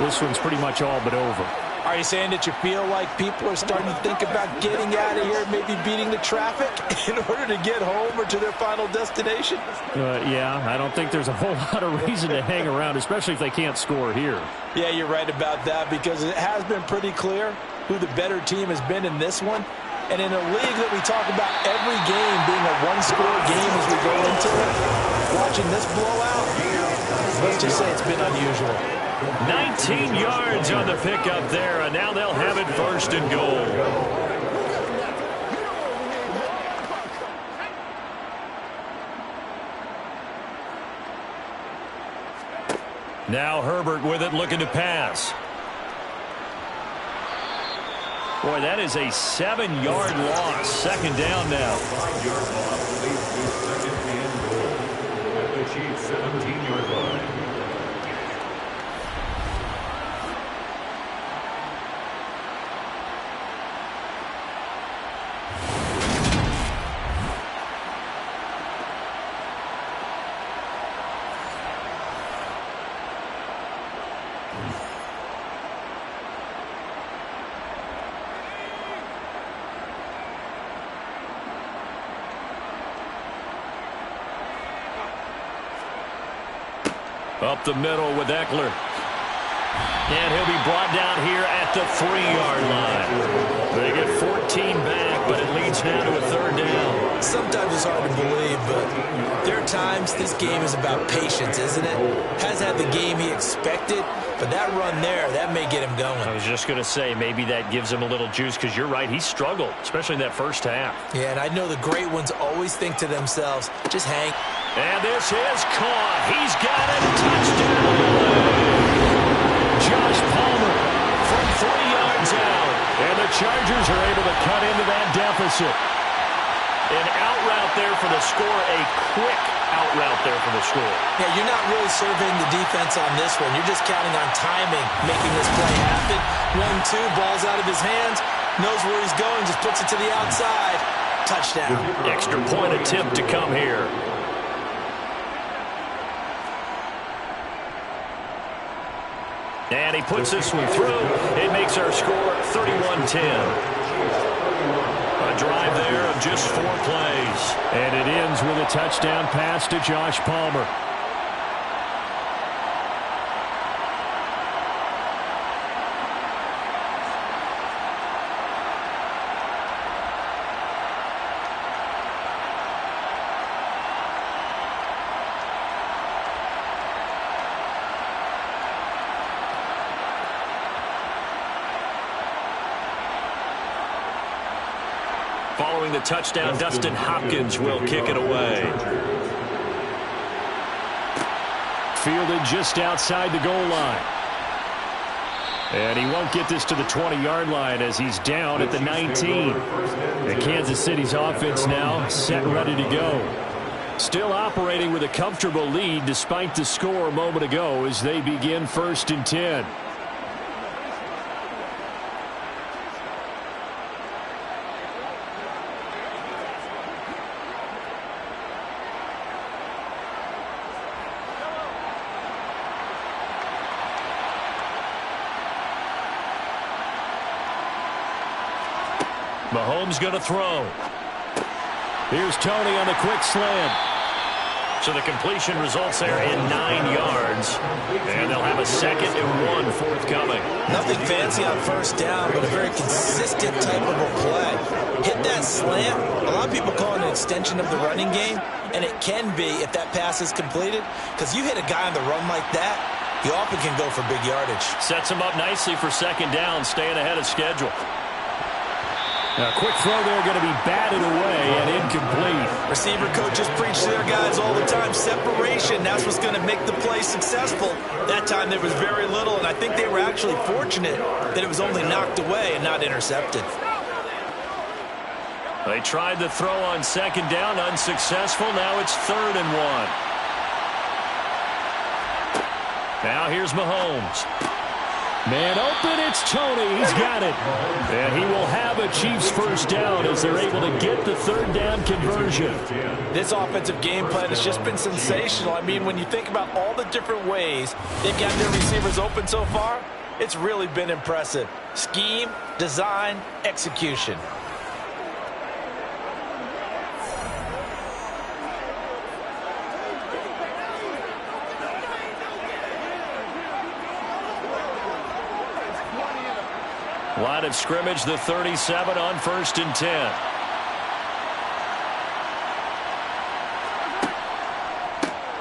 this one's pretty much all but over. Are you saying that you feel like people are starting to think about getting out of here, maybe beating the traffic in order to get home or to their final destination? Yeah, I don't think there's a whole lot of reason to hang around, especially if they can't score here. Yeah, you're right about that, because it has been pretty clear who the better team has been in this one. And in a league that we talk about every game being a one-score game as we go into it, watching this blowout, let's just say it's been unusual. 19 yards on the pickup there, and now they'll have it first and goal. Now Herbert with it, looking to pass. Boy, that is a 7-yard loss. Second down now. 5-yard loss leads to second and goal at the Chiefs' 17-yard line. Up the middle with Eckler. And he'll be brought down here at the 3-yard line. They get 14 back, but it leads now to a third down. Sometimes it's hard to believe, but there are times this game is about patience, isn't it? Hasn't had the game he expected, but that run there, that may get him going. I was just going to say, maybe that gives him a little juice, because you're right, he struggled, especially in that first half. Yeah, and I know the great ones always think to themselves, just hang. And this is caught. He's got it. Touchdown. Josh Palmer from 3 yards out. And the Chargers are able to cut into that deficit. An out route there for the score. A quick out route there for the score. Yeah, you're not really surveying the defense on this one. You're just counting on timing, making this play happen. 1-2, ball's out of his hands. Knows where he's going, just puts it to the outside. Touchdown. Extra point attempt to come here. And he puts this one through. It makes our score 31-10. A drive there of just 4 plays. And it ends with a touchdown pass to Josh Palmer. Following the touchdown, Dustin Hopkins will kick it away. Fielded just outside the goal line. And he won't get this to the 20-yard line as he's down at the 19. And Kansas City's offense now set and ready to go. Still operating with a comfortable lead despite the score a moment ago as they begin 1st and 10. Mahomes going to throw. Here's Tony on the quick slant. So the completion results there in 9 yards. And they'll have a 2nd and 1 forthcoming. Nothing fancy on first down, but a very consistent type of a play. Hit that slant. A lot of people call it an extension of the running game, and it can be if that pass is completed, because you hit a guy on the run like that, you often can go for big yardage. Sets him up nicely for 2nd down, staying ahead of schedule. A quick throw there going to be batted away and incomplete. Receiver coaches preach to their guys all the time. Separation, that's what's going to make the play successful. That time there was very little, and I think they were actually fortunate that it was only knocked away and not intercepted. They tried the throw on 2nd down, unsuccessful. Now it's 3rd and 1. Now here's Mahomes. Man open, it's Tony. He's got it. And he will have a Chiefs first down as they're able to get the 3rd down conversion. This offensive game plan has just been sensational. I mean, when you think about all the different ways they've got their receivers open so far, it's really been impressive. Scheme, design, execution. Line of scrimmage, the 37 on 1st and 10.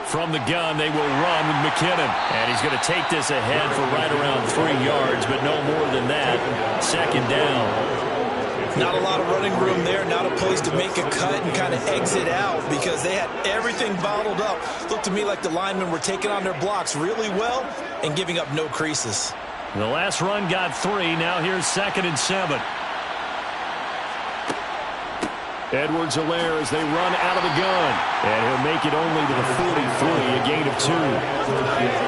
From the gun, they will run with McKinnon. And he's going to take this ahead for right around 3 yards, but no more than that. Second down. Not a lot of running room there, not a place to make a cut and kind of exit out because they had everything bottled up. Looked to me like the linemen were taking on their blocks really well and giving up no creases. The last run got 3. Now here's 2nd and 7. Edwards-Helaire as they run out of the gun. And he'll make it only to the 43, a gain of 2.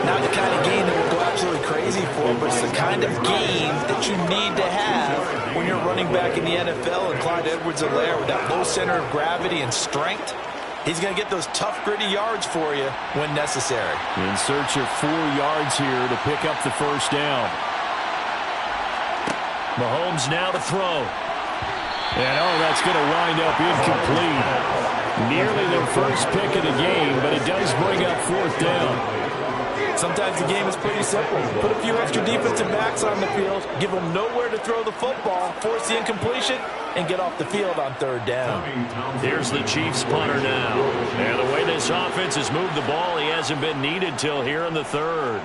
Not the kind of game that will go absolutely crazy for, but it's the kind of game that you need to have when you're running back in the NFL. And Clyde Edwards-Helaire with that low center of gravity and strength, he's going to get those tough, gritty yards for you when necessary. In search of 4 yards here to pick up the first down. Mahomes now to throw. And, that's going to wind up incomplete. Nearly their first pick of the game, but it does bring up 4th down. Sometimes the game is pretty simple. Put a few extra defensive backs on the field, give them nowhere to throw the football, force the incompletion, and get off the field on 3rd down. Here's the Chiefs punter now. And the way this offense has moved the ball, he hasn't been needed till here in the 3rd.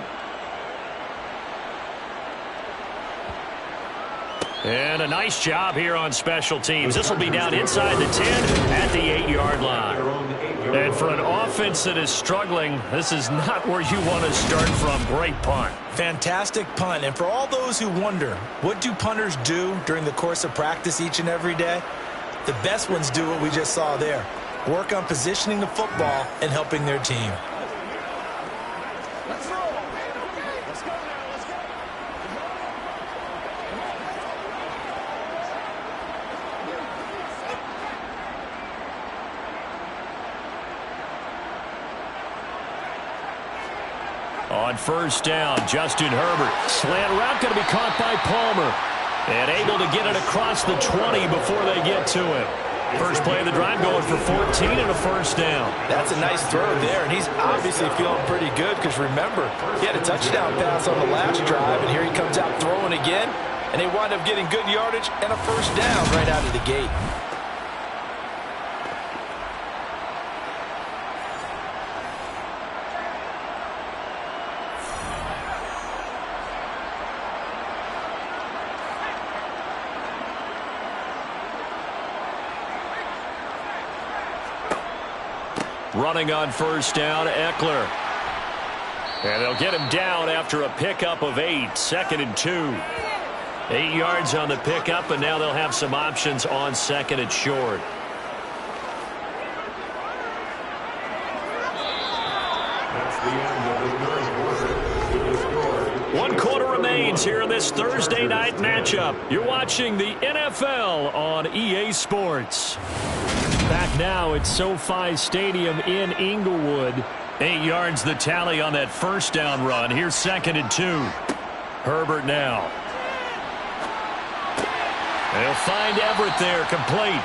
And a nice job here on special teams. This will be down inside the 10 at the 8-yard line. And for an offense that is struggling, this is not where you want to start from. Great punt. Fantastic punt. And for all those who wonder, what do punters do during the course of practice each and every day? The best ones do what we just saw there. Work on positioning the football and helping their team. On first down, Justin Herbert. Slant route going to be caught by Palmer. And able to get it across the 20 before they get to him. First play of the drive going for 14 and a first down. That's a nice throw there, and he's obviously feeling pretty good because remember, he had a touchdown pass on the last drive, and here he comes out throwing again, and they wind up getting good yardage and a first down right out of the gate. Running on first down, Eckler. And they'll get him down after a pickup of 8. 2nd and 2. 8 yards on the pickup, and now they'll have some options on 2nd and short. That's the end of the 3rd quarter. With the score, 1 quarter remains here in this Thursday night matchup. You're watching the NFL on EA Sports. Back now at SoFi Stadium in Inglewood. 8 yards the tally on that first down run. Here's 2nd and 2. Herbert now. They'll find Everett there, complete.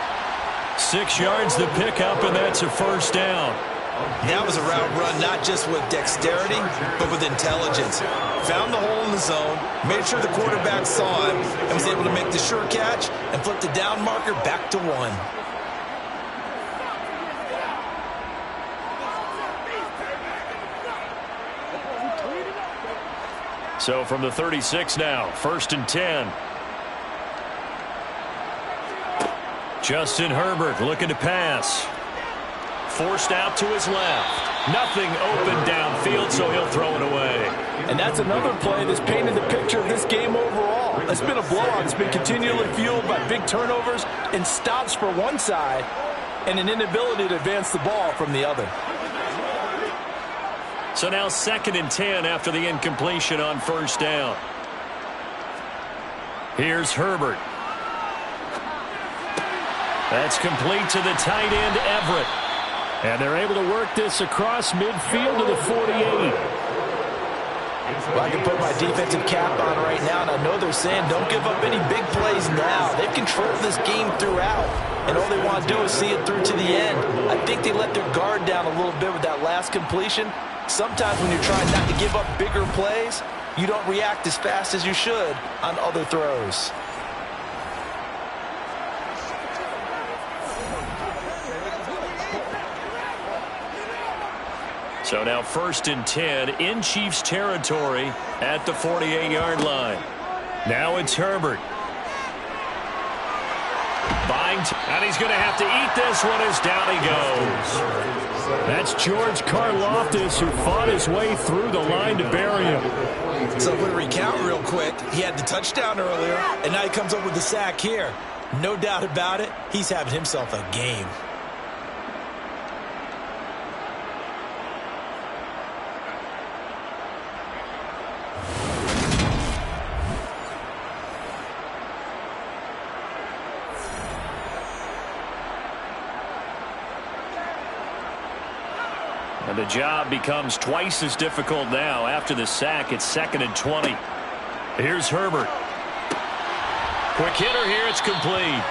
6 yards the pickup, and that's a first down. That was a route run not just with dexterity, but with intelligence. Found the hole in the zone, made sure the quarterback saw him, and was able to make the sure catch and flip the down marker back to 1. So from the 36 now, 1st and 10. Justin Herbert looking to pass. Forced out to his left. Nothing open downfield, so he'll throw it away. And that's another play that's painted the picture of this game overall. It's been a blowout. It's been continually fueled by big turnovers and stops for one side and an inability to advance the ball from the other. So now 2nd and 10 after the incompletion on first down. Here's Herbert. That's complete to the tight end, Everett. And they're able to work this across midfield to the 48. Well, I can put my defensive cap on right now, and I know they're saying don't give up any big plays now. They've controlled this game throughout, and all they want to do is see it through to the end. I think they let their guard down a little bit with that last completion. Sometimes when you're trying not to give up bigger plays, you don't react as fast as you should on other throws. So now 1st and 10 in Chiefs territory at the 48-yard line. Now it's Herbert. And he's going to have to eat this one as down he goes. That's George Karlaftis, who fought his way through the line to bury him. So if we recount real quick, he had the touchdown earlier, and now he comes up with the sack here. No doubt about it, he's having himself a game. And the job becomes twice as difficult now. After the sack, it's 2nd and 20. Here's Herbert. Quick hitter here, it's complete.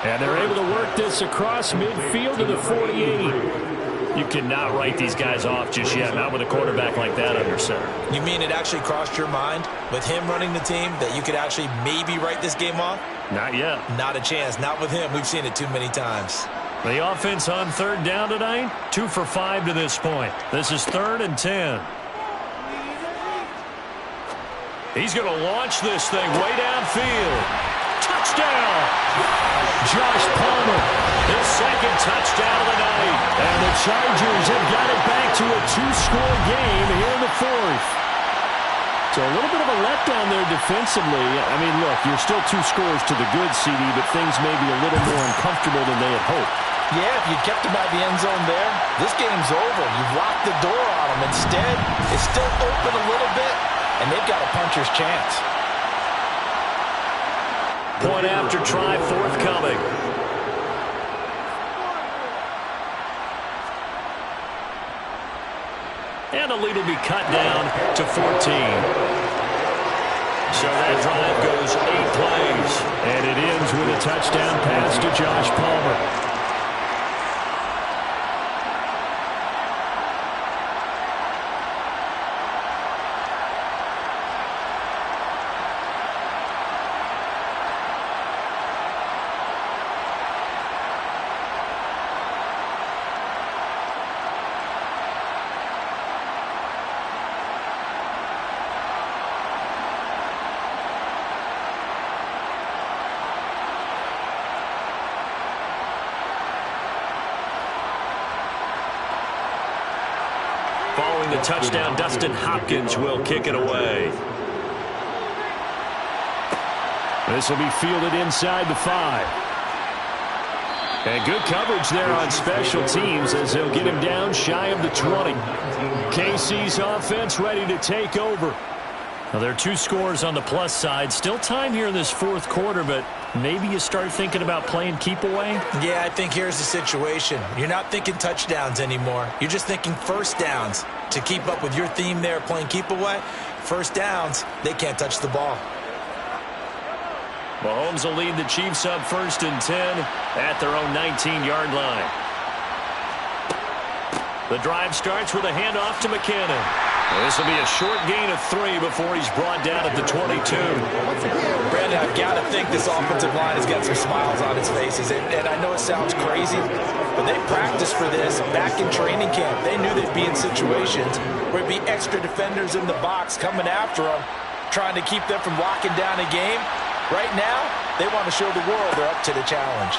And they're able to work this across midfield to the 48. You cannot write these guys off just yet, not with a quarterback like that under center. You mean it actually crossed your mind with him running the team that you could actually maybe write this game off? Not yet. Not a chance. Not with him. We've seen it too many times. The offense on 3rd down tonight, 2 for 5 to this point. This is 3rd and 10. He's going to launch this thing way downfield. Touchdown! Josh Palmer, His 2nd touchdown of the night. and the Chargers have got it back to a 2-score game here in the 4th. So a little bit of a letdown there defensively. I mean, look, you're still 2 scores to the good, CD, but things may be a little more uncomfortable than they had hoped. Yeah, if you kept him out of the end zone there, this game's over. You've locked the door on him. Instead, it's still open a little bit, and they've got a puncher's chance. Point after try forthcoming. And the lead will be cut down to 14. So that drive goes 8 plays. And it ends with a touchdown pass to Josh Palmer. Following the touchdown, Dustin Hopkins will kick it away. This will be fielded inside the 5. And good coverage there on special teams as they'll get him down shy of the 20. KC's offense ready to take over. Well, there are 2 scores on the plus side. Still time here in this 4th quarter, but maybe you start thinking about playing keep away? Yeah, I think here's the situation. You're not thinking touchdowns anymore. You're just thinking first downs. To keep up with your theme there, playing keep away, first downs, they can't touch the ball. Mahomes will lead the Chiefs up 1st and 10 at their own 19-yard line. The drive starts with a handoff to McKinnon. This will be a short gain of 3 before he's brought down at the 22. Brandon, I've got to think this offensive line has got some smiles on its faces. And I know it sounds crazy, but they practiced for this back in training camp. They knew they'd be in situations where it'd be extra defenders in the box coming after them, trying to keep them from locking down a game. Right now, they want to show the world they're up to the challenge.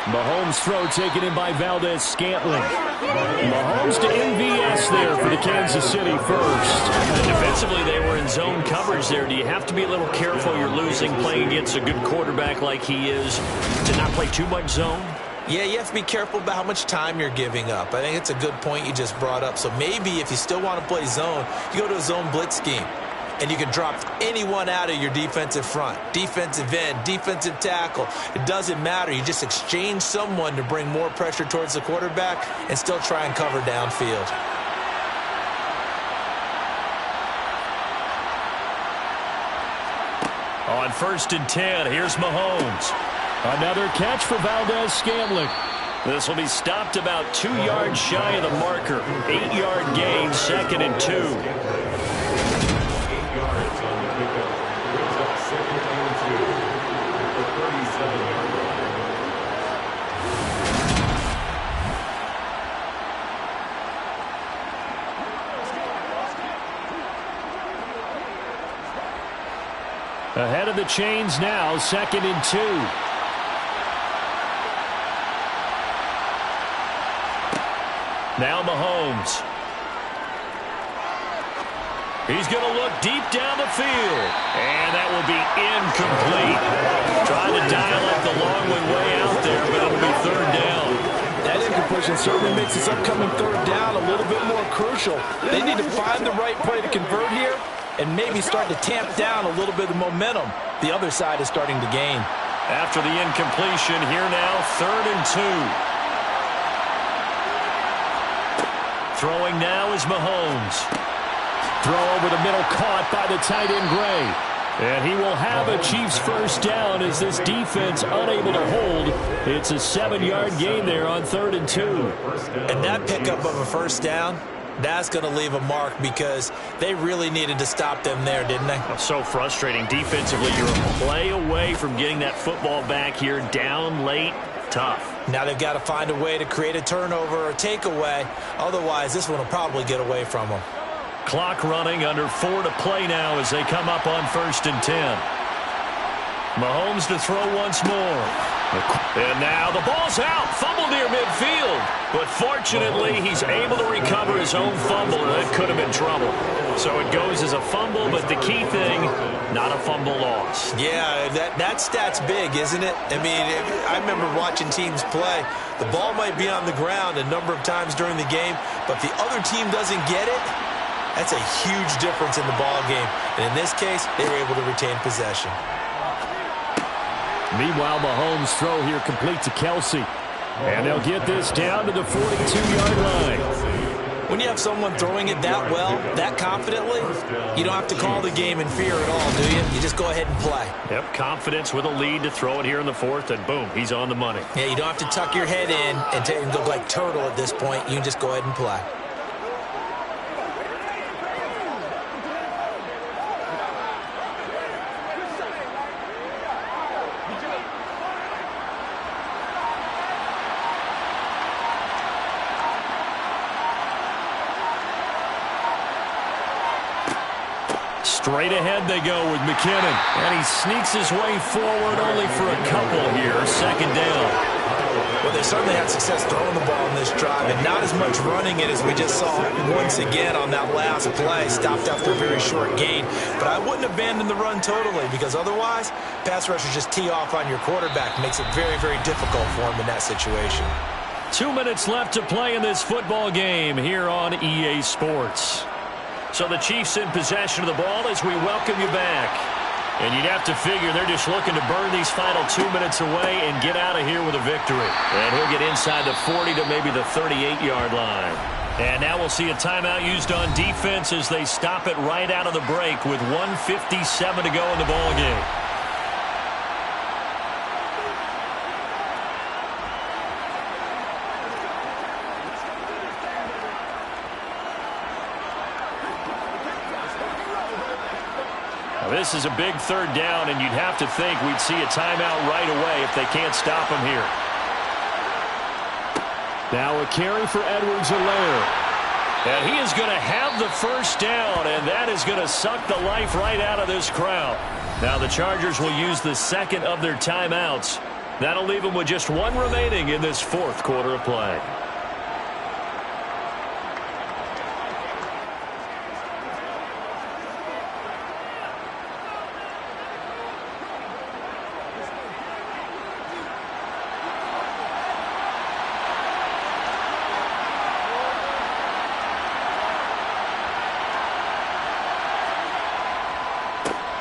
Mahomes' throw taken in by Valdez-Scantling. Mahomes to MVS there for the Kansas City first. And defensively, they were in zone coverage there. Do you have to be a little careful? You're losing playing against a good quarterback like he is to not play too much zone? Yeah, you have to be careful about how much time you're giving up. I think it's a good point you just brought up. So maybe if you still want to play zone, you go to a zone blitz scheme. And you can drop anyone out of your defensive front, defensive end, defensive tackle. It doesn't matter. You just exchange someone to bring more pressure towards the quarterback and still try and cover downfield. On 1st and 10, here's Mahomes. Another catch for Valdez-Scantling. This will be stopped about 2 yards shy of the marker. 8-yard gain, 2nd and 2. Ahead of the chains now, 2nd and 2. Now Mahomes. He's going to look deep down the field. And that will be incomplete. Trying to dial up the long way out there, but it'll be 3rd down. That incompletion certainly makes this upcoming 3rd down a little bit more crucial. They need to find the right play to convert here and maybe start to tamp down a little bit of momentum. The other side is starting to gain. After the incompletion, here now, 3rd and 2. Throwing now is Mahomes. Throw over the middle, caught by the tight end Gray. And he will have a Chiefs 1st down as this defense unable to hold. It's a 7-yard gain there on 3rd and 2. And that pickup of a 1st down, that's going to leave a mark because they really needed to stop them there, didn't they? So frustrating. Defensively, you're a play away from getting that football back here down late. Tough. Now they've got to find a way to create a turnover or takeaway. Otherwise, this one will probably get away from them. Clock running, under 4 to play now as they come up on 1st and 10. Mahomes to throw once more. And now the ball's out. Fumble near midfield. But fortunately, he's able to recover his own fumble, and that could have been trouble. So it goes as a fumble, but the key thing, not a fumble loss. Yeah, that stat's big, isn't it? I mean, I remember watching teams play. The ball might be on the ground a number of times during the game, but if the other team doesn't get it, that's a huge difference in the ball game. And in this case, they were able to retain possession. Meanwhile, Mahomes' throw here complete to Kelsey. And they'll get this down to the 42-yard line. When you have someone throwing it that well, that confidently, you don't have to call the game in fear at all, do you? You just go ahead and play. Yep, confidence with a lead to throw it here in the 4th, and boom, he's on the money. Yeah, you don't have to tuck your head in and go like turtle at this point. You can just go ahead and play. Straight ahead they go with McKinnon. And he sneaks his way forward only for a couple here. 2nd down. Well, they certainly had success throwing the ball in this drive, and not as much running it as we just saw once again on that last play. Stopped after a very short gain. But I wouldn't abandon the run totally, because otherwise, pass rushers just tee off on your quarterback. Makes it very, very difficult for him in that situation. 2 minutes left to play in this football game here on EA Sports. So the Chiefs in possession of the ball as we welcome you back. And you'd have to figure they're just looking to burn these final 2 minutes away and get out of here with a victory. And he'll get inside the 40 to maybe the 38-yard line. And now we'll see a timeout used on defense as they stop it right out of the break with 1:57 to go in the ball game. This is a big 3rd down, and you'd have to think we'd see a timeout right away if they can't stop him here. Now a carry for Edwards-Helaire. And he is going to have the 1st down, and that is going to suck the life right out of this crowd. Now the Chargers will use the 2nd of their timeouts. That'll leave them with just 1 remaining in this 4th quarter of play.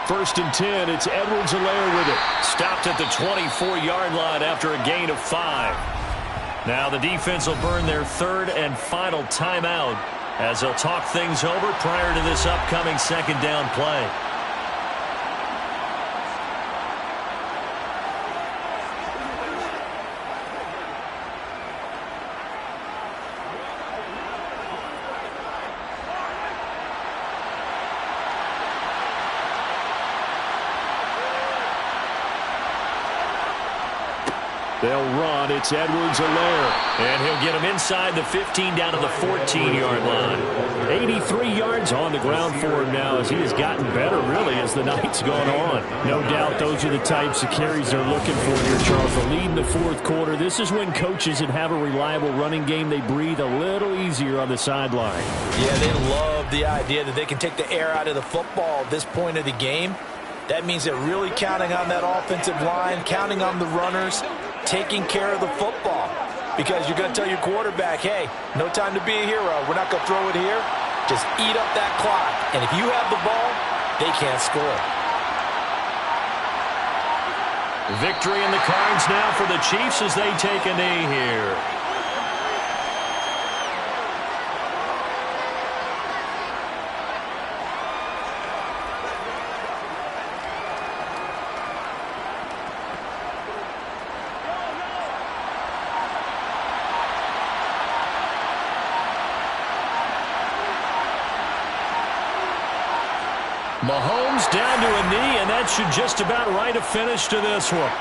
First and 10, it's Edwards-Helaire with it. Stopped at the 24-yard line after a gain of 5. Now the defense will burn their 3rd and final timeout as they'll talk things over prior to this upcoming 2nd down play. They'll run. It's Edwards-Helaire. And he'll get him inside the 15 down to the 14-yard line. 83 yards on the ground for him now as he has gotten better, really, as the night's gone on. No doubt those are the types of carries they're looking for here, Charles. The lead in the fourth quarter. This is when coaches that have a reliable running game, they breathe a little easier on the sideline. Yeah, they love the idea that they can take the air out of the football at this point of the game. That means they're really counting on that offensive line, counting on the runners, taking care of the football. Because you're going to tell your quarterback, hey, no time to be a hero. We're not going to throw it here. Just eat up that clock. And if you have the ball, they can't score. Victory in the cards now for the Chiefs as they take a knee here. Mahomes down to a knee, and that should just about write a finish to this one.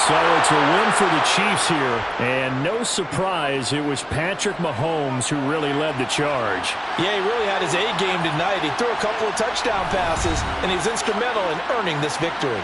So it's a win for the Chiefs here, and no surprise, it was Patrick Mahomes who really led the charge. Yeah, he really had his A game tonight. He threw a couple of touchdown passes, and he was instrumental in earning this victory.